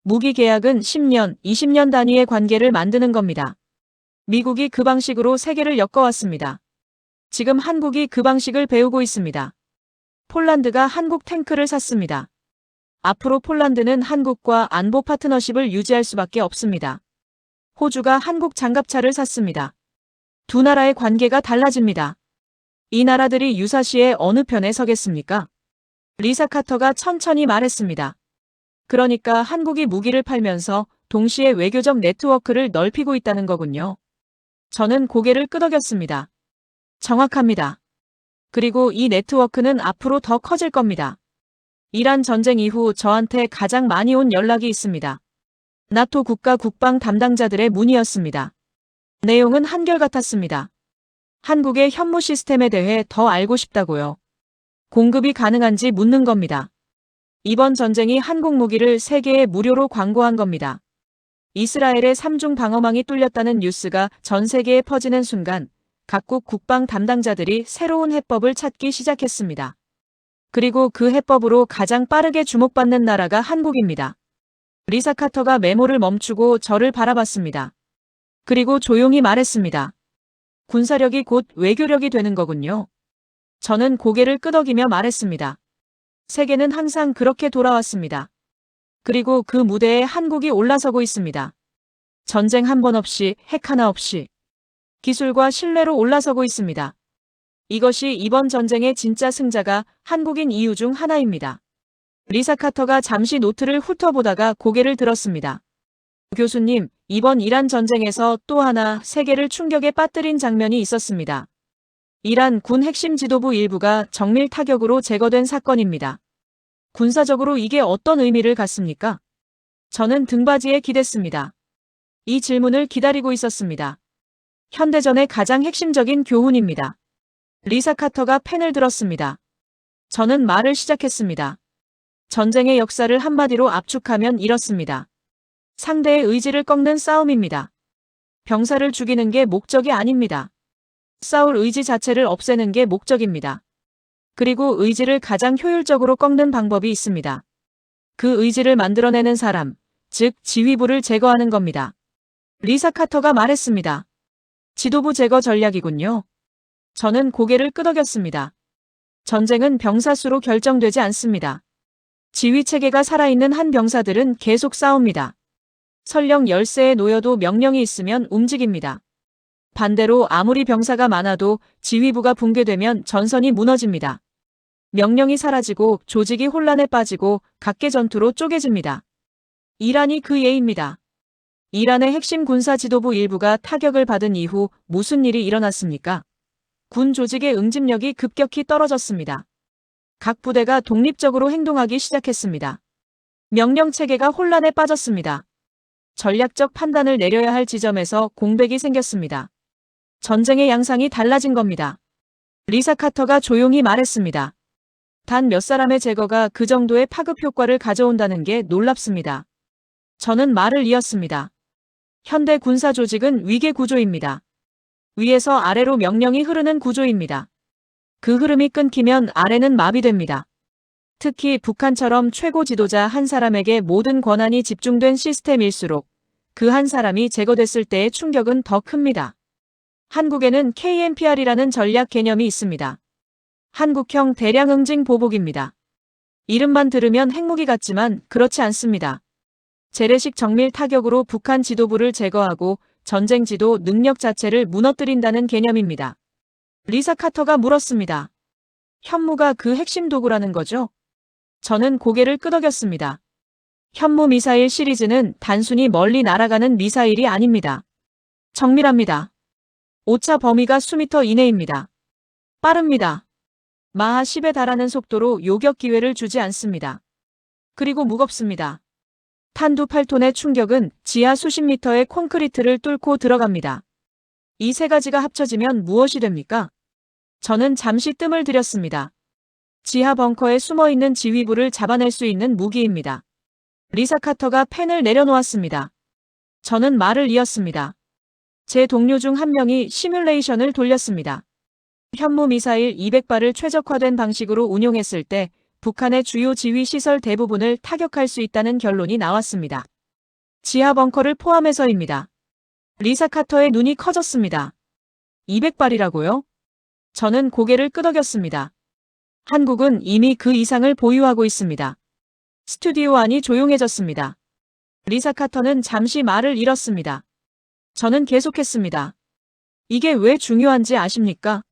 무기 계약은 10년, 20년 단위의 관계를 만드는 겁니다. 미국이 그 방식으로 세계를 엮어왔습니다. 지금 한국이 그 방식을 배우고 있습니다. 폴란드가 한국 탱크를 샀습니다. 앞으로 폴란드는 한국과 안보 파트너십을 유지할 수밖에 없습니다. 호주가 한국 장갑차를 샀습니다. 두 나라의 관계가 달라집니다. 이 나라들이 유사시에 어느 편에 서겠습니까? 리사 카터가 천천히 말했습니다. 그러니까 한국이 무기를 팔면서 동시에 외교적 네트워크를 넓히고 있다는 거군요. 저는 고개를 끄덕였습니다. 정확합니다. 그리고 이 네트워크는 앞으로 더 커질 겁니다. 이란 전쟁 이후 저한테 가장 많이 온 연락이 있습니다. 나토 국가 국방 담당자들의 문의였습니다. 내용은 한결같았습니다. 한국의 현무 시스템에 대해 더 알고 싶다고요. 공급이 가능한지 묻는 겁니다. 이번 전쟁이 한국 무기를 세계에 무료로 광고한 겁니다. 이스라엘의 3중 방어망이 뚫렸다는 뉴스가 전 세계에 퍼지는 순간 각국 국방 담당자들이 새로운 해법을 찾기 시작했습니다. 그리고 그 해법으로 가장 빠르게 주목받는 나라가 한국입니다. 리사 카터가 메모를 멈추고 저를 바라봤습니다. 그리고 조용히 말했습니다. 군사력이 곧 외교력이 되는 거군요. 저는 고개를 끄덕이며 말했습니다. 세계는 항상 그렇게 돌아왔습니다. 그리고 그 무대에 한국이 올라서고 있습니다. 전쟁 한 번 없이, 핵 하나 없이 기술과 신뢰로 올라서고 있습니다. 이것이 이번 전쟁의 진짜 승자가 한국인 이유 중 하나입니다. 리사 카터가 잠시 노트를 훑어보다가 고개를 들었습니다. 교수님, 이번 이란 전쟁에서 또 하나 세계를 충격에 빠뜨린 장면이 있었습니다. 이란 군 핵심 지도부 일부가 정밀 타격으로 제거된 사건입니다. 군사적으로 이게 어떤 의미를 갖습니까? 저는 등받이에 기댔습니다. 이 질문을 기다리고 있었습니다. 현대전의 가장 핵심적인 교훈입니다. 리사 카터가 펜을 들었습니다. 저는 말을 시작했습니다. 전쟁의 역사를 한마디로 압축하면 이렇습니다. 상대의 의지를 꺾는 싸움입니다. 병사를 죽이는 게 목적이 아닙니다. 싸울 의지 자체를 없애는 게 목적입니다. 그리고 의지를 가장 효율적으로 꺾는 방법이 있습니다. 그 의지를 만들어내는 사람, 즉 지휘부를 제거하는 겁니다. 리사 카터가 말했습니다. 지도부 제거 전략이군요. 저는 고개를 끄덕였습니다. 전쟁은 병사 수로 결정되지 않습니다. 지휘 체계가 살아있는 한 병사들은 계속 싸웁니다. 설령 열세에 놓여도 명령이 있으면 움직입니다. 반대로 아무리 병사가 많아도 지휘부가 붕괴되면 전선이 무너집니다. 명령이 사라지고 조직이 혼란에 빠지고 각계 전투로 쪼개집니다. 이란이 그 예입니다. 이란의 핵심 군사 지도부 일부가 타격을 받은 이후 무슨 일이 일어났습니까? 군 조직의 응집력이 급격히 떨어졌습니다. 각 부대가 독립적으로 행동하기 시작했습니다. 명령 체계가 혼란에 빠졌습니다. 전략적 판단을 내려야 할 지점에서 공백이 생겼습니다. 전쟁의 양상이 달라진 겁니다. 리사 카터가 조용히 말했습니다. 단 몇 사람의 제거가 그 정도의 파급 효과를 가져온다는 게 놀랍습니다. 저는 말을 이었습니다. 현대 군사 조직은 위계 구조입니다. 위에서 아래로 명령이 흐르는 구조입니다. 그 흐름이 끊기면 아래는 마비됩니다. 특히 북한처럼 최고 지도자 한 사람에게 모든 권한이 집중된 시스템일수록 그 한 사람이 제거됐을 때의 충격은 더 큽니다. 한국에는 KMPR이라는 전략 개념이 있습니다. 한국형 대량 응징 보복입니다. 이름만 들으면 핵무기 같지만 그렇지 않습니다. 재래식 정밀 타격으로 북한 지도부를 제거하고 전쟁 지도 능력 자체를 무너뜨린다는 개념입니다. 리사 카터가 물었습니다. 현무가 그 핵심 도구라는 거죠? 저는 고개를 끄덕였습니다. 현무 미사일 시리즈는 단순히 멀리 날아가는 미사일이 아닙니다. 정밀합니다. 오차 범위가 수미터 이내입니다. 빠릅니다. 마하 10에 달하는 속도로 요격 기회를 주지 않습니다. 그리고 무겁습니다. 탄두 8톤의 충격은 지하 수십 미터의 콘크리트를 뚫고 들어갑니다. 이 세 가지가 합쳐지면 무엇이 됩니까? 저는 잠시 뜸을 들였습니다. 지하 벙커에 숨어있는 지휘부를 잡아낼 수 있는 무기입니다. 리사 카터가 펜을 내려놓았습니다. 저는 말을 이었습니다. 제 동료 중 한 명이 시뮬레이션을 돌렸습니다. 현무 미사일 200발을 최적화된 방식으로 운용했을 때 북한의 주요 지휘 시설 대부분을 타격할 수 있다는 결론이 나왔습니다. 지하 벙커를 포함해서입니다. 리사 카터의 눈이 커졌습니다. 200발이라고요? 저는 고개를 끄덕였습니다. 한국은 이미 그 이상을 보유하고 있습니다. 스튜디오 안이 조용해졌습니다. 리사 카터는 잠시 말을 잃었습니다. 저는 계속했습니다. 이게 왜 중요한지 아십니까?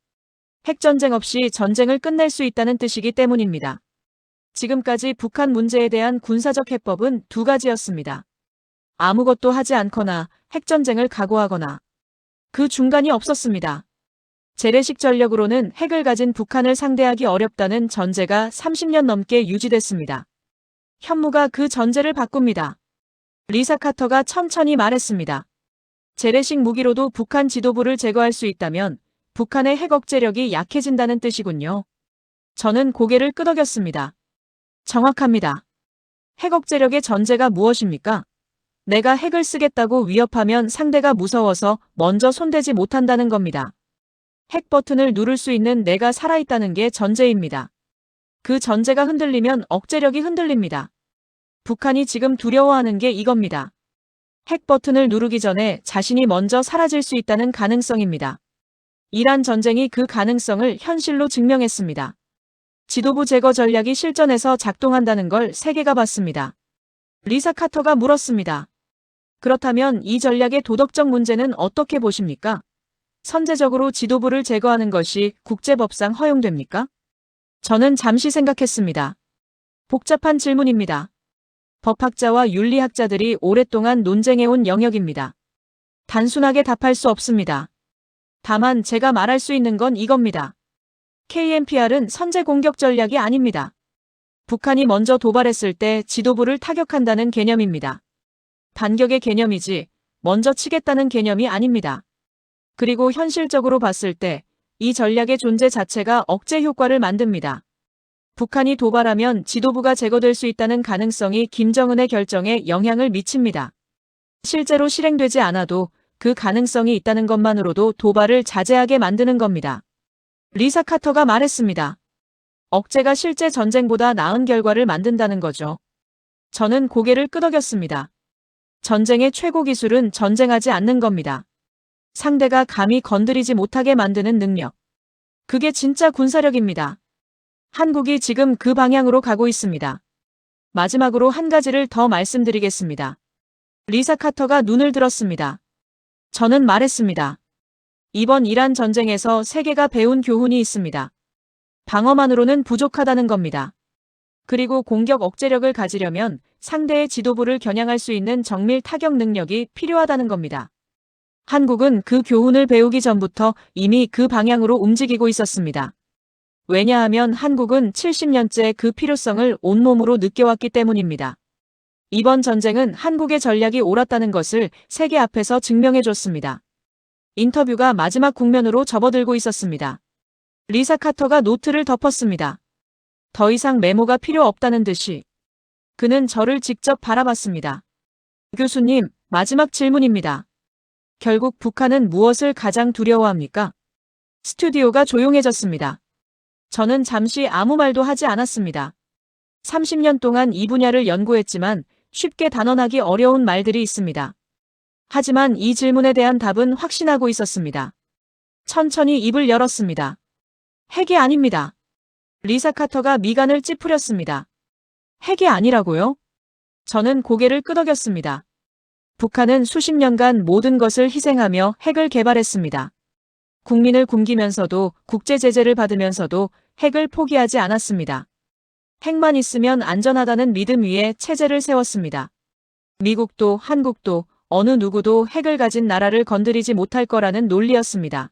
핵전쟁 없이 전쟁을 끝낼 수 있다는 뜻이기 때문입니다. 지금까지 북한 문제에 대한 군사적 해법은 두 가지였습니다. 아무것도 하지 않거나 핵전쟁을 각오하거나 그 중간이 없었습니다. 재래식 전력으로는 핵을 가진 북한을 상대하기 어렵다는 전제가 30년 넘게 유지됐습니다. 현무가 그 전제를 바꿉니다. 리사 카터가 천천히 말했습니다. 재래식 무기로도 북한 지도부를 제거할 수 있다면 북한의 핵 억제력이 약해진다는 뜻이군요. 저는 고개를 끄덕였습니다. 정확합니다. 핵 억제력의 전제가 무엇입니까? 내가 핵을 쓰겠다고 위협하면 상대가 무서워서 먼저 손대지 못한다는 겁니다. 핵 버튼을 누를 수 있는 내가 살아있다는 게 전제입니다. 그 전제가 흔들리면 억제력이 흔들립니다. 북한이 지금 두려워하는 게 이겁니다. 핵 버튼을 누르기 전에 자신이 먼저 사라질 수 있다는 가능성입니다. 이란 전쟁이 그 가능성을 현실로 증명했습니다. 지도부 제거 전략이 실전에서 작동한다는 걸 세계가 봤습니다. 리사 카터가 물었습니다. 그렇다면 이 전략의 도덕적 문제는 어떻게 보십니까? 선제적으로 지도부를 제거하는 것이 국제법상 허용됩니까? 저는 잠시 생각했습니다. 복잡한 질문입니다. 법학자와 윤리학자들이 오랫동안 논쟁해온 영역입니다. 단순하게 답할 수 없습니다. 다만 제가 말할 수 있는 건 이겁니다. KNPR은 선제 공격 전략이 아닙니다. 북한이 먼저 도발했을 때 지도부를 타격한다는 개념입니다. 반격의 개념이지 먼저 치겠다는 개념이 아닙니다. 그리고 현실적으로 봤을 때 이 전략의 존재 자체가 억제 효과를 만듭니다. 북한이 도발하면 지도부가 제거될 수 있다는 가능성이 김정은의 결정에 영향을 미칩니다. 실제로 실행되지 않아도 그 가능성이 있다는 것만으로도 도발을 자제하게 만드는 겁니다. 리사 카터가 말했습니다. 억제가 실제 전쟁보다 나은 결과를 만든다는 거죠. 저는 고개를 끄덕였습니다. 전쟁의 최고 기술은 전쟁하지 않는 겁니다. 상대가 감히 건드리지 못하게 만드는 능력. 그게 진짜 군사력입니다. 한국이 지금 그 방향으로 가고 있습니다. 마지막으로 한 가지를 더 말씀드리겠습니다. 리사 카터가 눈을 들었습니다. 저는 말했습니다. 이번 이란 전쟁에서 세계가 배운 교훈이 있습니다. 방어만으로는 부족하다는 겁니다. 그리고 공격 억제력을 가지려면 상대의 지도부를 겨냥할 수 있는 정밀 타격 능력이 필요하다는 겁니다. 한국은 그 교훈을 배우기 전부터 이미 그 방향으로 움직이고 있었습니다. 왜냐하면 한국은 70년째 그 필요성을 온몸으로 느껴왔기 때문입니다. 이번 전쟁은 한국의 전략이 옳았다는 것을 세계 앞에서 증명해줬습니다. 인터뷰가 마지막 국면으로 접어들고 있었습니다. 리사 카터가 노트를 덮었습니다. 더 이상 메모가 필요 없다는 듯이. 그는 저를 직접 바라봤습니다. 교수님, 마지막 질문입니다. 결국 북한은 무엇을 가장 두려워합니까? 스튜디오가 조용해졌습니다. 저는 잠시 아무 말도 하지 않았습니다. 30년 동안 이 분야를 연구했지만 쉽게 단언하기 어려운 말들이 있습니다. 하지만 이 질문에 대한 답은 확신하고 있었습니다. 천천히 입을 열었습니다. 핵이 아닙니다. 리사 카터가 미간을 찌푸렸습니다. 핵이 아니라고요? 저는 고개를 끄덕였습니다. 북한은 수십 년간 모든 것을 희생하며 핵을 개발했습니다. 국민을 굶기면서도 국제 제재를 받으면서도 핵을 포기하지 않았습니다. 핵만 있으면 안전하다는 믿음 위에 체제를 세웠습니다. 미국도 한국도 어느 누구도 핵을 가진 나라를 건드리지 못할 거라는 논리였습니다.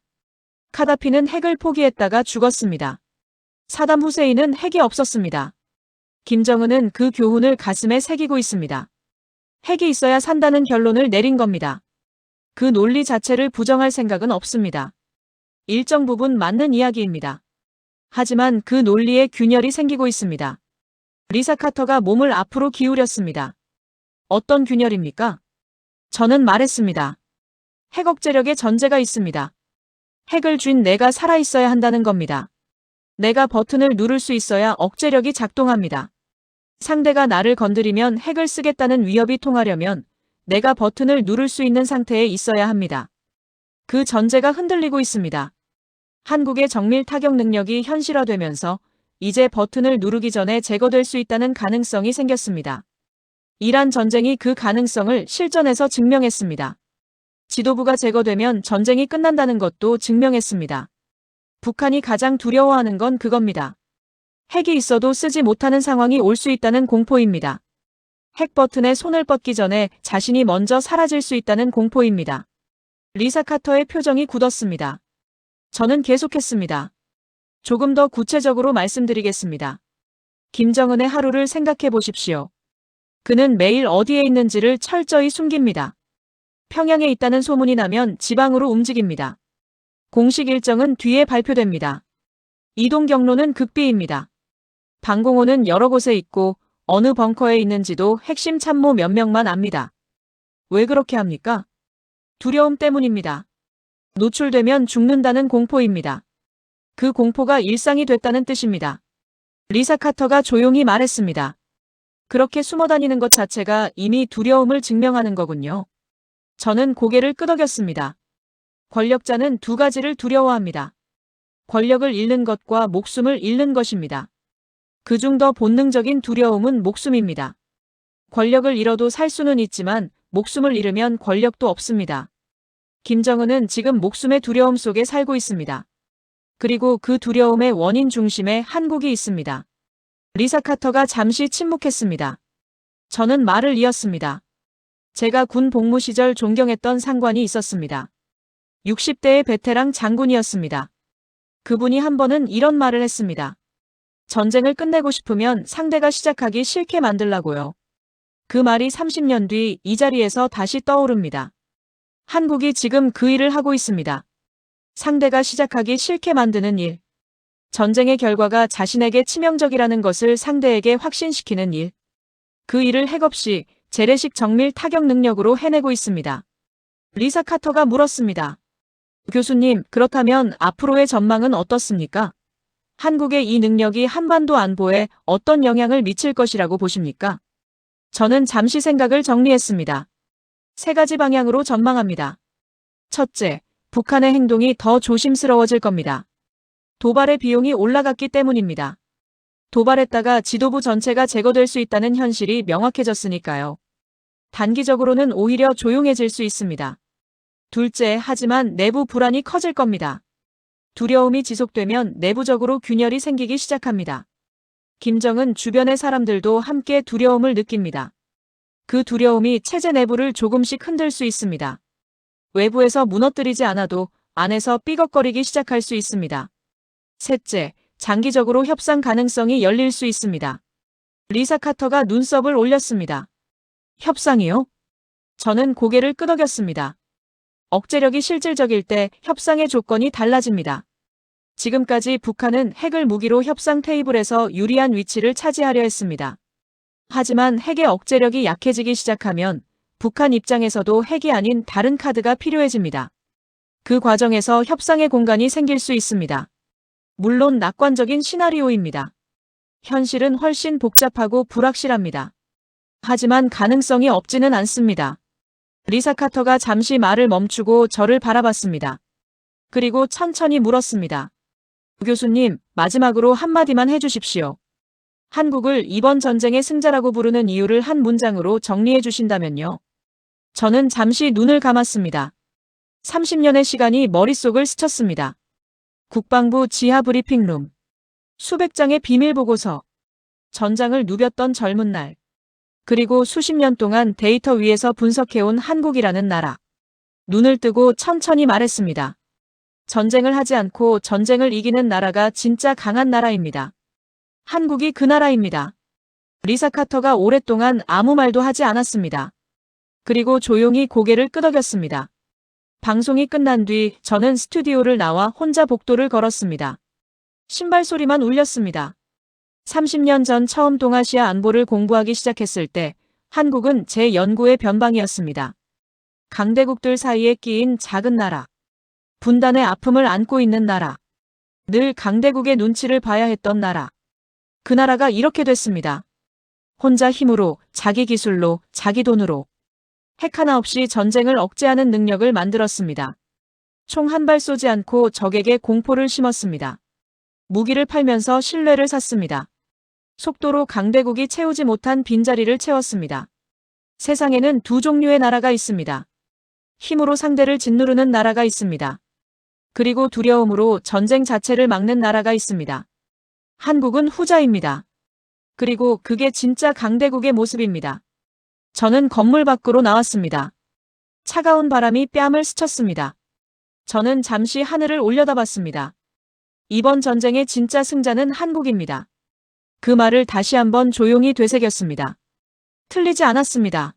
카다피는 핵을 포기했다가 죽었습니다. 사담 후세인은 핵이 없었습니다. 김정은은 그 교훈을 가슴에 새기고 있습니다. 핵이 있어야 산다는 결론을 내린 겁니다. 그 논리 자체를 부정할 생각은 없습니다. 일정 부분 맞는 이야기입니다. 하지만 그 논리에 균열이 생기고 있습니다. 리사 카터가 몸을 앞으로 기울였습니다. 어떤 균열입니까? 저는 말했습니다. 핵 억제력의 전제가 있습니다. 핵을 쥔 내가 살아있어야 한다는 겁니다. 내가 버튼을 누를 수 있어야 억제력이 작동합니다. 상대가 나를 건드리면 핵을 쓰겠다는 위협이 통하려면 내가 버튼을 누를 수 있는 상태에 있어야 합니다. 그 전제가 흔들리고 있습니다. 한국의 정밀 타격 능력이 현실화되면서 이제 버튼을 누르기 전에 제거될 수 있다는 가능성이 생겼습니다. 이란 전쟁이 그 가능성을 실전에서 증명했습니다. 지도부가 제거되면 전쟁이 끝난다는 것도 증명했습니다. 북한이 가장 두려워하는 건 그겁니다. 핵이 있어도 쓰지 못하는 상황이 올 수 있다는 공포입니다. 핵 버튼에 손을 뻗기 전에 자신이 먼저 사라질 수 있다는 공포입니다. 리사 카터의 표정이 굳었습니다. 저는 계속했습니다. 조금 더 구체적으로 말씀드리겠습니다. 김정은의 하루를 생각해 보십시오. 그는 매일 어디에 있는지를 철저히 숨깁니다. 평양에 있다는 소문이 나면 지방으로 움직입니다. 공식 일정은 뒤에 발표됩니다. 이동 경로는 극비입니다. 방공호는 여러 곳에 있고 어느 벙커에 있는지도 핵심 참모 몇 명만 압니다. 왜 그렇게 합니까? 두려움 때문입니다. 노출되면 죽는다는 공포입니다. 그 공포가 일상이 됐다는 뜻입니다. 리사 카터가 조용히 말했습니다. 그렇게 숨어 다니는 것 자체가 이미 두려움을 증명하는 거군요. 저는 고개를 끄덕였습니다. 권력자는 두 가지를 두려워합니다. 권력을 잃는 것과 목숨을 잃는 것입니다. 그중 더 본능적인 두려움은 목숨입니다. 권력을 잃어도 살 수는 있지만 목숨을 잃으면 권력도 없습니다. 김정은은 지금 목숨의 두려움 속에 살고 있습니다. 그리고 그 두려움의 원인 중심에 한국이 있습니다. 리사 카터가 잠시 침묵했습니다. 저는 말을 이었습니다. 제가 군 복무 시절 존경했던 상관이 있었습니다. 60대의 베테랑 장군이었습니다. 그분이 한 번은 이런 말을 했습니다. 전쟁을 끝내고 싶으면 상대가 시작하기 싫게 만들라고요. 그 말이 30년 뒤 이 자리에서 다시 떠오릅니다. 한국이 지금 그 일을 하고 있습니다. 상대가 시작하기 싫게 만드는 일. 전쟁의 결과가 자신에게 치명적이라는 것을 상대에게 확신시키는 일. 그 일을 핵없이 재래식 정밀 타격 능력으로 해내고 있습니다. 리사 카터가 물었습니다. 교수님, 그렇다면 앞으로의 전망은 어떻습니까? 한국의 이 능력이 한반도 안보에 어떤 영향을 미칠 것이라고 보십니까? 저는 잠시 생각을 정리했습니다. 세 가지 방향으로 전망합니다. 첫째, 북한의 행동이 더 조심스러워질 겁니다. 도발의 비용이 올라갔기 때문입니다. 도발했다가 지도부 전체가 제거될 수 있다는 현실이 명확해졌으니까요. 단기적으로는 오히려 조용해질 수 있습니다. 둘째, 하지만 내부 불안이 커질 겁니다. 두려움이 지속되면 내부적으로 균열이 생기기 시작합니다. 김정은 주변의 사람들도 함께 두려움을 느낍니다. 그 두려움이 체제 내부를 조금씩 흔들 수 있습니다. 외부에서 무너뜨리지 않아도 안에서 삐걱거리기 시작할 수 있습니다. 셋째, 장기적으로 협상 가능성이 열릴 수 있습니다. 리사 카터가 눈썹을 올렸습니다. 협상이요? 저는 고개를 끄덕였습니다. 억제력이 실질적일 때 협상의 조건이 달라집니다. 지금까지 북한은 핵을 무기로 협상 테이블에서 유리한 위치를 차지하려 했습니다. 하지만 핵의 억제력이 약해지기 시작하면 북한 입장에서도 핵이 아닌 다른 카드가 필요해집니다. 그 과정에서 협상의 공간이 생길 수 있습니다. 물론 낙관적인 시나리오입니다. 현실은 훨씬 복잡하고 불확실합니다. 하지만 가능성이 없지는 않습니다. 리사 카터가 잠시 말을 멈추고 저를 바라봤습니다. 그리고 천천히 물었습니다. 교수님, 마지막으로 한마디만 해주십시오. 한국을 이번 전쟁의 승자라고 부르는 이유를 한 문장으로 정리해 주신다면요. 저는 잠시 눈을 감았습니다. 30년의 시간이 머릿속을 스쳤습니다. 국방부 지하 브리핑룸. 수백 장의 비밀 보고서. 전장을 누볐던 젊은 날. 그리고 수십 년 동안 데이터 위에서 분석해온 한국이라는 나라. 눈을 뜨고 천천히 말했습니다. 전쟁을 하지 않고 전쟁을 이기는 나라가 진짜 강한 나라입니다. 한국이 그 나라입니다. 리사 카터가 오랫동안 아무 말도 하지 않았습니다. 그리고 조용히 고개를 끄덕였습니다. 방송이 끝난 뒤 저는 스튜디오를 나와 혼자 복도를 걸었습니다. 신발 소리만 울렸습니다. 30년 전 처음 동아시아 안보를 공부하기 시작했을 때 한국은 제 연구의 변방이었습니다. 강대국들 사이에 끼인 작은 나라. 분단의 아픔을 안고 있는 나라. 늘 강대국의 눈치를 봐야 했던 나라. 그 나라가 이렇게 됐습니다. 혼자 힘으로, 자기 기술로, 자기 돈으로. 핵 하나 없이 전쟁을 억제하는 능력을 만들었습니다. 총 한 발 쏘지 않고 적에게 공포를 심었습니다. 무기를 팔면서 신뢰를 샀습니다. 속도로 강대국이 채우지 못한 빈자리를 채웠습니다. 세상에는 두 종류의 나라가 있습니다. 힘으로 상대를 짓누르는 나라가 있습니다. 그리고 두려움으로 전쟁 자체를 막는 나라가 있습니다. 한국은 후자입니다. 그리고 그게 진짜 강대국의 모습입니다. 저는 건물 밖으로 나왔습니다. 차가운 바람이 뺨을 스쳤습니다. 저는 잠시 하늘을 올려다봤습니다. 이번 전쟁의 진짜 승자는 한국입니다. 그 말을 다시 한번 조용히 되새겼습니다. 틀리지 않았습니다.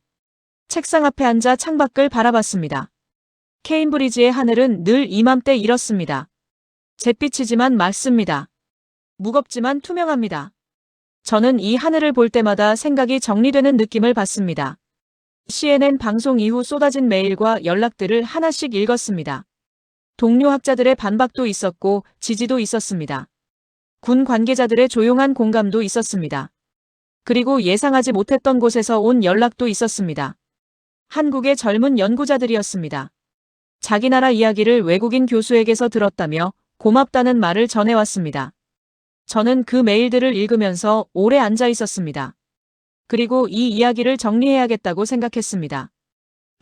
책상 앞에 앉아 창밖을 바라봤습니다. 케임브리지의 하늘은 늘 이맘때 이렇습니다. 잿빛이지만 맑습니다. 무겁지만 투명합니다. 저는 이 하늘을 볼 때마다 생각이 정리되는 느낌을 받습니다. CNN 방송 이후 쏟아진 메일과 연락들을 하나씩 읽었습니다. 동료 학자들의 반박도 있었고 지지도 있었습니다. 군 관계자들의 조용한 공감도 있었습니다. 그리고 예상하지 못했던 곳에서 온 연락도 있었습니다. 한국의 젊은 연구자들이었습니다. 자기 나라 이야기를 외국인 교수에게서 들었다며 고맙다는 말을 전해왔습니다. 저는 그 메일들을 읽으면서 오래 앉아 있었습니다. 그리고 이 이야기를 정리해야겠다고 생각했습니다.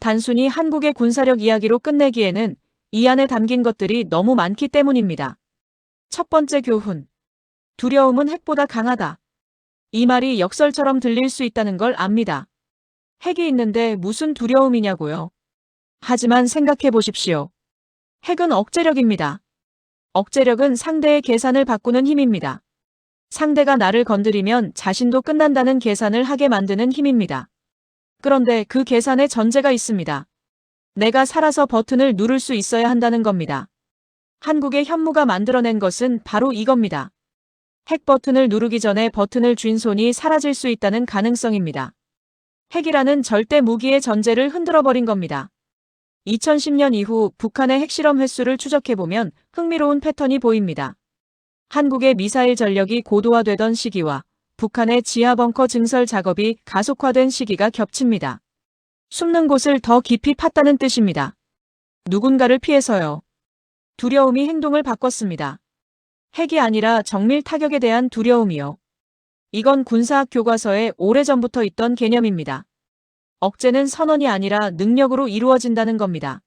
단순히 한국의 군사력 이야기로 끝내기에는 이 안에 담긴 것들이 너무 많기 때문입니다. 첫 번째 교훈. 두려움은 핵보다 강하다. 이 말이 역설처럼 들릴 수 있다는 걸 압니다. 핵이 있는데 무슨 두려움이냐고요. 하지만 생각해 보십시오. 핵은 억제력입니다. 억제력은 상대의 계산을 바꾸는 힘입니다. 상대가 나를 건드리면 자신도 끝난다는 계산을 하게 만드는 힘입니다. 그런데 그 계산에 전제가 있습니다. 내가 살아서 버튼을 누를 수 있어야 한다는 겁니다. 한국의 현무가 만들어낸 것은 바로 이겁니다. 핵 버튼을 누르기 전에 버튼을 쥔 손이 사라질 수 있다는 가능성입니다. 핵이라는 절대 무기의 전제를 흔들어버린 겁니다. 2010년 이후 북한의 핵실험 횟수를 추적해보면 흥미로운 패턴이 보입니다. 한국의 미사일 전력이 고도화되던 시기와 북한의 지하벙커 증설 작업이 가속화된 시기가 겹칩니다. 숨는 곳을 더 깊이 팠다는 뜻입니다. 누군가를 피해서요. 두려움이 행동을 바꿨습니다. 핵이 아니라 정밀 타격에 대한 두려움이요. 이건 군사학 교과서에 오래전부터 있던 개념입니다. 억제는 선언이 아니라 능력으로 이루어진다는 겁니다.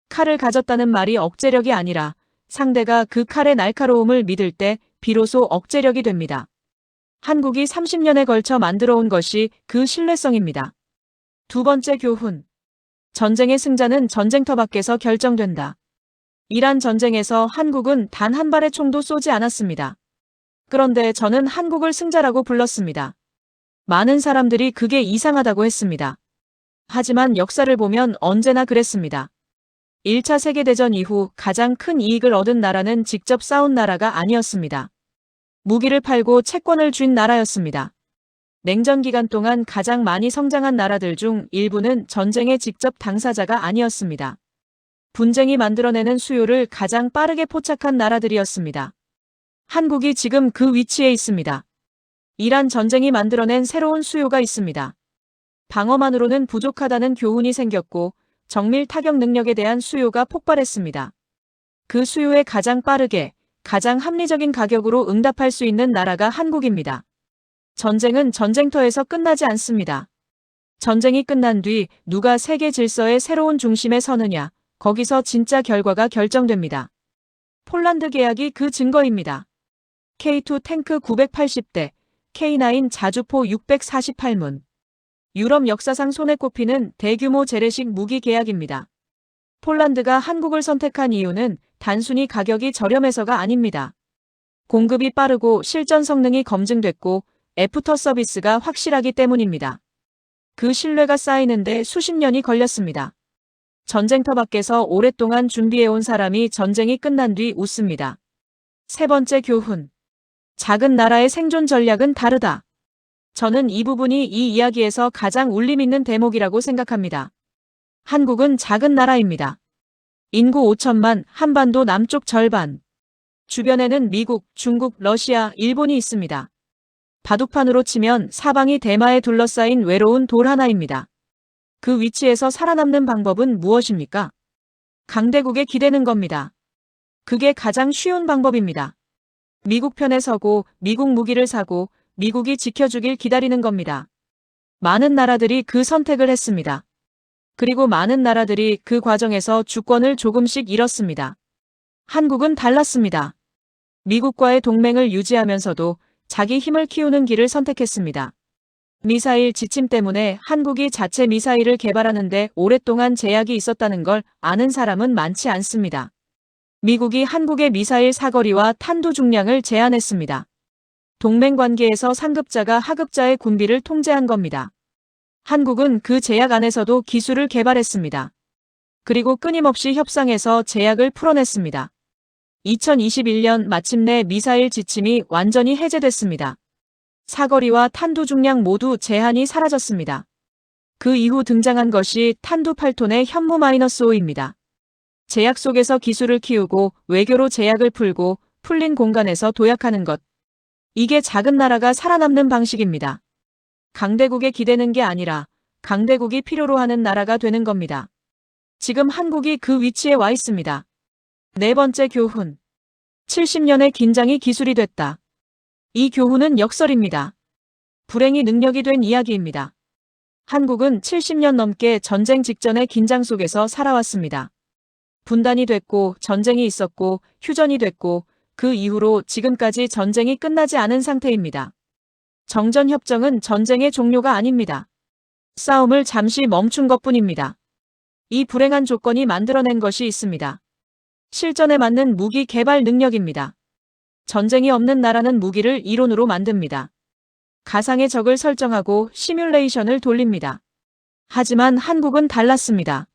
칼을 가졌다는 말이 억제력이 아니라 상대가 그 칼의 날카로움을 믿을 때 비로소 억제력이 됩니다. 한국이 30년에 걸쳐 만들어온 것이 그 신뢰성입니다. 두 번째 교훈. 전쟁의 승자는 전쟁터 밖에서 결정된다. 이란 전쟁에서 한국은 단 한 발의 총도 쏘지 않았습니다. 그런데 저는 한국을 승자라고 불렀습니다. 많은 사람들이 그게 이상하다고 했습니다. 하지만 역사를 보면 언제나 그랬습니다. 1차 세계대전 이후 가장 큰 이익을 얻은 나라는 직접 싸운 나라가 아니었습니다. 무기를 팔고 채권을 쥔 나라였습니다. 냉전 기간 동안 가장 많이 성장한 나라들 중 일부는 전쟁의 직접 당사자가 아니었습니다. 분쟁이 만들어내는 수요를 가장 빠르게 포착한 나라들이었습니다. 한국이 지금 그 위치에 있습니다. 이란 전쟁이 만들어낸 새로운 수요가 있습니다. 방어만으로는 부족하다는 교훈이 생겼고 정밀 타격 능력에 대한 수요가 폭발했습니다. 그 수요에 가장 빠르게, 가장 합리적인 가격으로 응답할 수 있는 나라가 한국입니다. 전쟁은 전쟁터에서 끝나지 않습니다. 전쟁이 끝난 뒤 누가 세계 질서의 새로운 중심에 서느냐, 거기서 진짜 결과가 결정됩니다. 폴란드 계약이 그 증거입니다. K2 탱크 980대, K9 자주포 648문. 유럽 역사상 손에 꼽히는 대규모 재래식 무기 계약입니다. 폴란드가 한국을 선택한 이유는 단순히 가격이 저렴해서가 아닙니다. 공급이 빠르고 실전 성능이 검증됐고 애프터 서비스가 확실하기 때문입니다. 그 신뢰가 쌓이는데 수십 년이 걸렸습니다. 전쟁터 밖에서 오랫동안 준비해온 사람이 전쟁이 끝난 뒤 웃습니다. 세 번째 교훈. 작은 나라의 생존 전략은 다르다. 저는 이 부분이 이 이야기에서 가장 울림 있는 대목이라고 생각합니다. 한국은 작은 나라입니다. 인구 5천만, 한반도 남쪽 절반. 주변에는 미국, 중국, 러시아, 일본이 있습니다. 바둑판으로 치면 사방이 대마에 둘러싸인 외로운 돌 하나입니다. 그 위치에서 살아남는 방법은 무엇입니까? 강대국에 기대는 겁니다. 그게 가장 쉬운 방법입니다. 미국 편에 서고 미국 무기를 사고 미국이 지켜주길 기다리는 겁니다. 많은 나라들이 그 선택을 했습니다. 그리고 많은 나라들이 그 과정에서 주권을 조금씩 잃었습니다. 한국은 달랐습니다. 미국과의 동맹을 유지하면서도 자기 힘을 키우는 길을 선택했습니다. 미사일 지침 때문에 한국이 자체 미사일을 개발하는데 오랫동안 제약이 있었다는 걸 아는 사람은 많지 않습니다. 미국이 한국의 미사일 사거리와 탄두 중량을 제한했습니다. 동맹 관계에서 상급자가 하급자의 군비를 통제한 겁니다. 한국은 그 제약 안에서도 기술을 개발했습니다. 그리고 끊임없이 협상해서 제약을 풀어냈습니다. 2021년 마침내 미사일 지침이 완전히 해제됐습니다. 사거리와 탄두 중량 모두 제한이 사라졌습니다. 그 이후 등장한 것이 탄두 8톤의 현무-5입니다. 제약 속에서 기술을 키우고 외교로 제약을 풀고 풀린 공간에서 도약하는 것. 이게 작은 나라가 살아남는 방식입니다. 강대국에 기대는 게 아니라 강대국이 필요로 하는 나라가 되는 겁니다. 지금 한국이 그 위치에 와 있습니다. 네 번째 교훈. 70년의 긴장이 기술이 됐다. 이 교훈은 역설입니다. 불행이 능력이 된 이야기입니다. 한국은 70년 넘게 전쟁 직전의 긴장 속에서 살아왔습니다. 분단이 됐고 전쟁이 있었고 휴전이 됐고 그 이후로 지금까지 전쟁이 끝나지 않은 상태입니다. 정전협정은 전쟁의 종료가 아닙니다. 싸움을 잠시 멈춘 것뿐입니다. 이 불행한 조건이 만들어낸 것이 있습니다. 실전에 맞는 무기 개발 능력입니다. 전쟁이 없는 나라는 무기를 이론으로 만듭니다. 가상의 적을 설정하고 시뮬레이션을 돌립니다. 하지만 한국은 달랐습니다.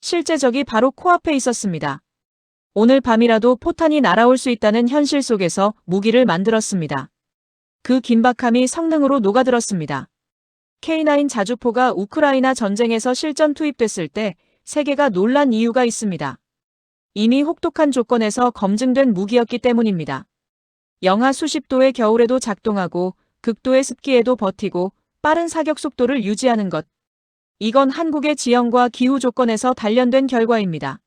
실제 적이 바로 코앞에 있었습니다. 오늘 밤이라도 포탄이 날아올 수 있다는 현실 속에서 무기를 만들었습니다. 그 긴박함이 성능으로 녹아들었습니다. K9 자주포가 우크라이나 전쟁에서 실전 투입됐을 때 세계가 놀란 이유가 있습니다. 이미 혹독한 조건에서 검증된 무기였기 때문입니다. 영하 수십 도의 겨울에도 작동하고 극도의 습기에도 버티고 빠른 사격 속도를 유지하는 것. 이건 한국의 지형과 기후 조건에서 단련된 결과입니다.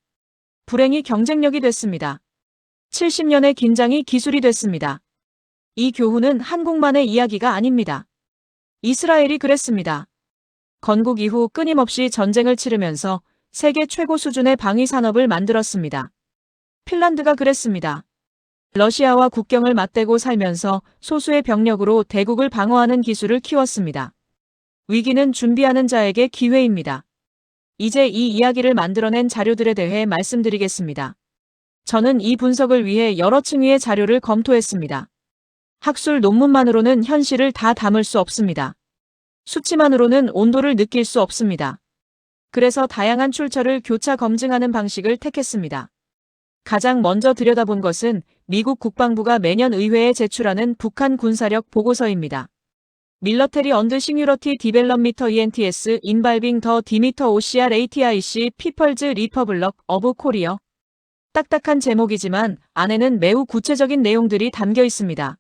불행이 경쟁력이 됐습니다. 70년의 긴장이 기술이 됐습니다. 이 교훈은 한국만의 이야기가 아닙니다. 이스라엘이 그랬습니다. 건국 이후 끊임없이 전쟁을 치르면서 세계 최고 수준의 방위 산업을 만들었습니다. 핀란드가 그랬습니다. 러시아와 국경을 맞대고 살면서 소수의 병력으로 대국을 방어하는 기술을 키웠습니다. 위기는 준비하는 자에게 기회입니다. 이제 이 이야기를 만들어낸 자료들에 대해 말씀드리겠습니다. 저는 이 분석을 위해 여러 층위의 자료를 검토했습니다. 학술 논문만으로는 현실을 다 담을 수 없습니다. 수치만으로는 온도를 느낄 수 없습니다. 그래서 다양한 출처를 교차 검증하는 방식을 택했습니다. 가장 먼저 들여다본 것은 미국 국방부가 매년 의회에 제출하는 북한 군사력 보고서입니다. 밀러테리 언드 싱유러티 디벨롭미터 ENTS 인발빙 더 디미터 OCR ATIC 피펄즈 리퍼블럭 어브 코리어. 딱딱한 제목이지만 안에는 매우 구체적인 내용들이 담겨 있습니다.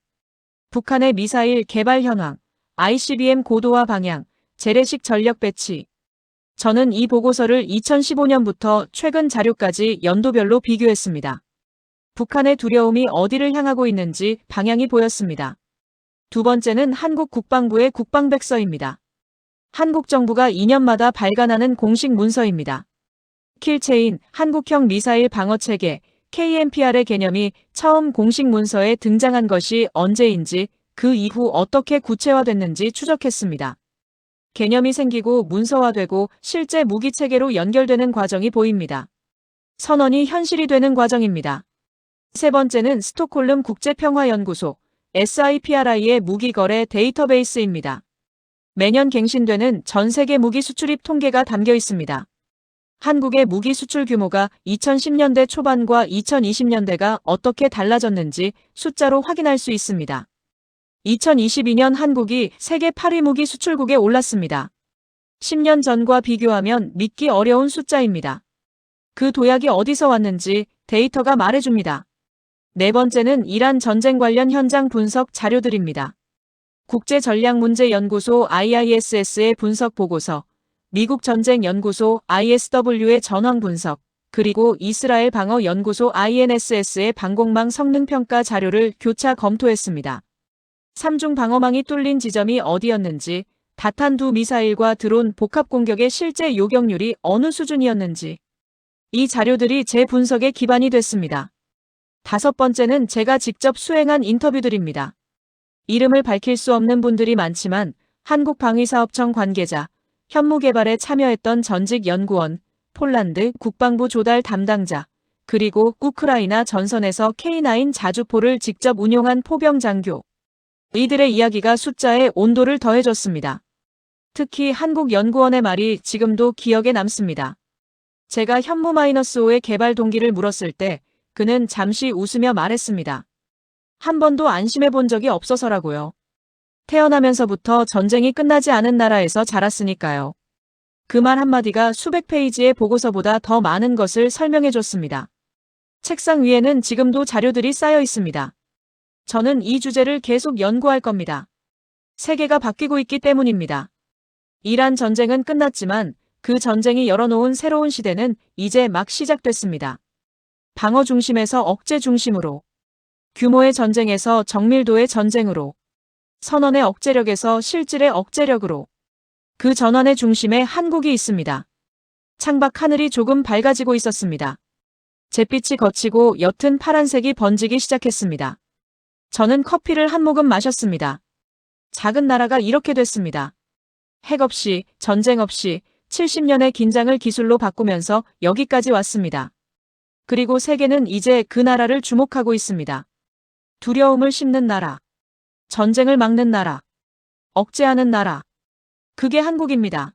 북한의 미사일 개발 현황, ICBM 고도화 방향, 재래식 전력 배치. 저는 이 보고서를 2015년부터 최근 자료까지 연도별로 비교했습니다. 북한의 두려움이 어디를 향하고 있는지 방향이 보였습니다. 두 번째는 한국 국방부의 국방백서입니다. 한국 정부가 2년마다 발간하는 공식 문서입니다. 킬체인, 한국형 미사일 방어체계, KMPR의 개념이 처음 공식 문서에 등장한 것이 언제인지 그 이후 어떻게 구체화됐는지 추적했습니다. 개념이 생기고 문서화되고 실제 무기체계로 연결되는 과정이 보입니다. 선언이 현실이 되는 과정입니다. 세 번째는 스톡홀름 국제평화연구소 SIPRI의 무기거래 데이터베이스입니다. 매년 갱신되는 전 세계 무기 수출입 통계가 담겨 있습니다. 한국의 무기 수출 규모가 2010년대 초반과 2020년대가 어떻게 달라졌는지 숫자로 확인할 수 있습니다. 2022년 한국이 세계 8위 무기 수출국에 올랐습니다. 10년 전과 비교하면 믿기 어려운 숫자입니다. 그 도약이 어디서 왔는지 데이터가 말해줍니다. 네 번째는 이란 전쟁 관련 현장 분석 자료들입니다. 국제전략문제연구소 IISS의 분석 보고서, 미국 전쟁연구소 ISW의 전황 분석, 그리고 이스라엘 방어연구소 INSS의 방공망 성능평가 자료를 교차 검토했습니다. 3중 방어망이 뚫린 지점이 어디였는지, 다탄두 미사일과 드론 복합 공격의 실제 요격률이 어느 수준이었는지, 이 자료들이 제 분석의 기반이 됐습니다. 다섯 번째는 제가 직접 수행한 인터뷰들입니다. 이름을 밝힐 수 없는 분들이 많지만 한국방위사업청 관계자, 현무개발에 참여했던 전직 연구원, 폴란드 국방부 조달 담당자, 그리고 우크라이나 전선에서 K9 자주포를 직접 운용한 포병 장교. 이들의 이야기가 숫자에 온도를 더해줬습니다. 특히 한국연구원의 말이 지금도 기억에 남습니다. 제가 현무-5의 개발 동기를 물었을 때 그는 잠시 웃으며 말했습니다. 한 번도 안심해 본 적이 없어서라고요. 태어나면서부터 전쟁이 끝나지 않은 나라에서 자랐으니까요. 그 말 한마디가 수백 페이지의 보고서보다 더 많은 것을 설명해 줬습니다. 책상 위에는 지금도 자료들이 쌓여 있습니다. 저는 이 주제를 계속 연구할 겁니다. 세계가 바뀌고 있기 때문입니다. 이란 전쟁은 끝났지만 그 전쟁이 열어놓은 새로운 시대는 이제 막 시작됐습니다. 방어 중심에서 억제 중심으로, 규모의 전쟁에서 정밀도의 전쟁으로, 선언의 억제력에서 실질의 억제력으로, 그 전환의 중심에 한국이 있습니다. 창밖 하늘이 조금 밝아지고 있었습니다. 잿빛이 걷히고 옅은 파란색이 번지기 시작했습니다. 저는 커피를 한 모금 마셨습니다. 작은 나라가 이렇게 됐습니다. 핵 없이, 전쟁 없이 70년의 긴장을 기술로 바꾸면서 여기까지 왔습니다. 그리고 세계는 이제 그 나라를 주목하고 있습니다. 두려움을 심는 나라, 전쟁을 막는 나라, 억제하는 나라. 그게 한국입니다.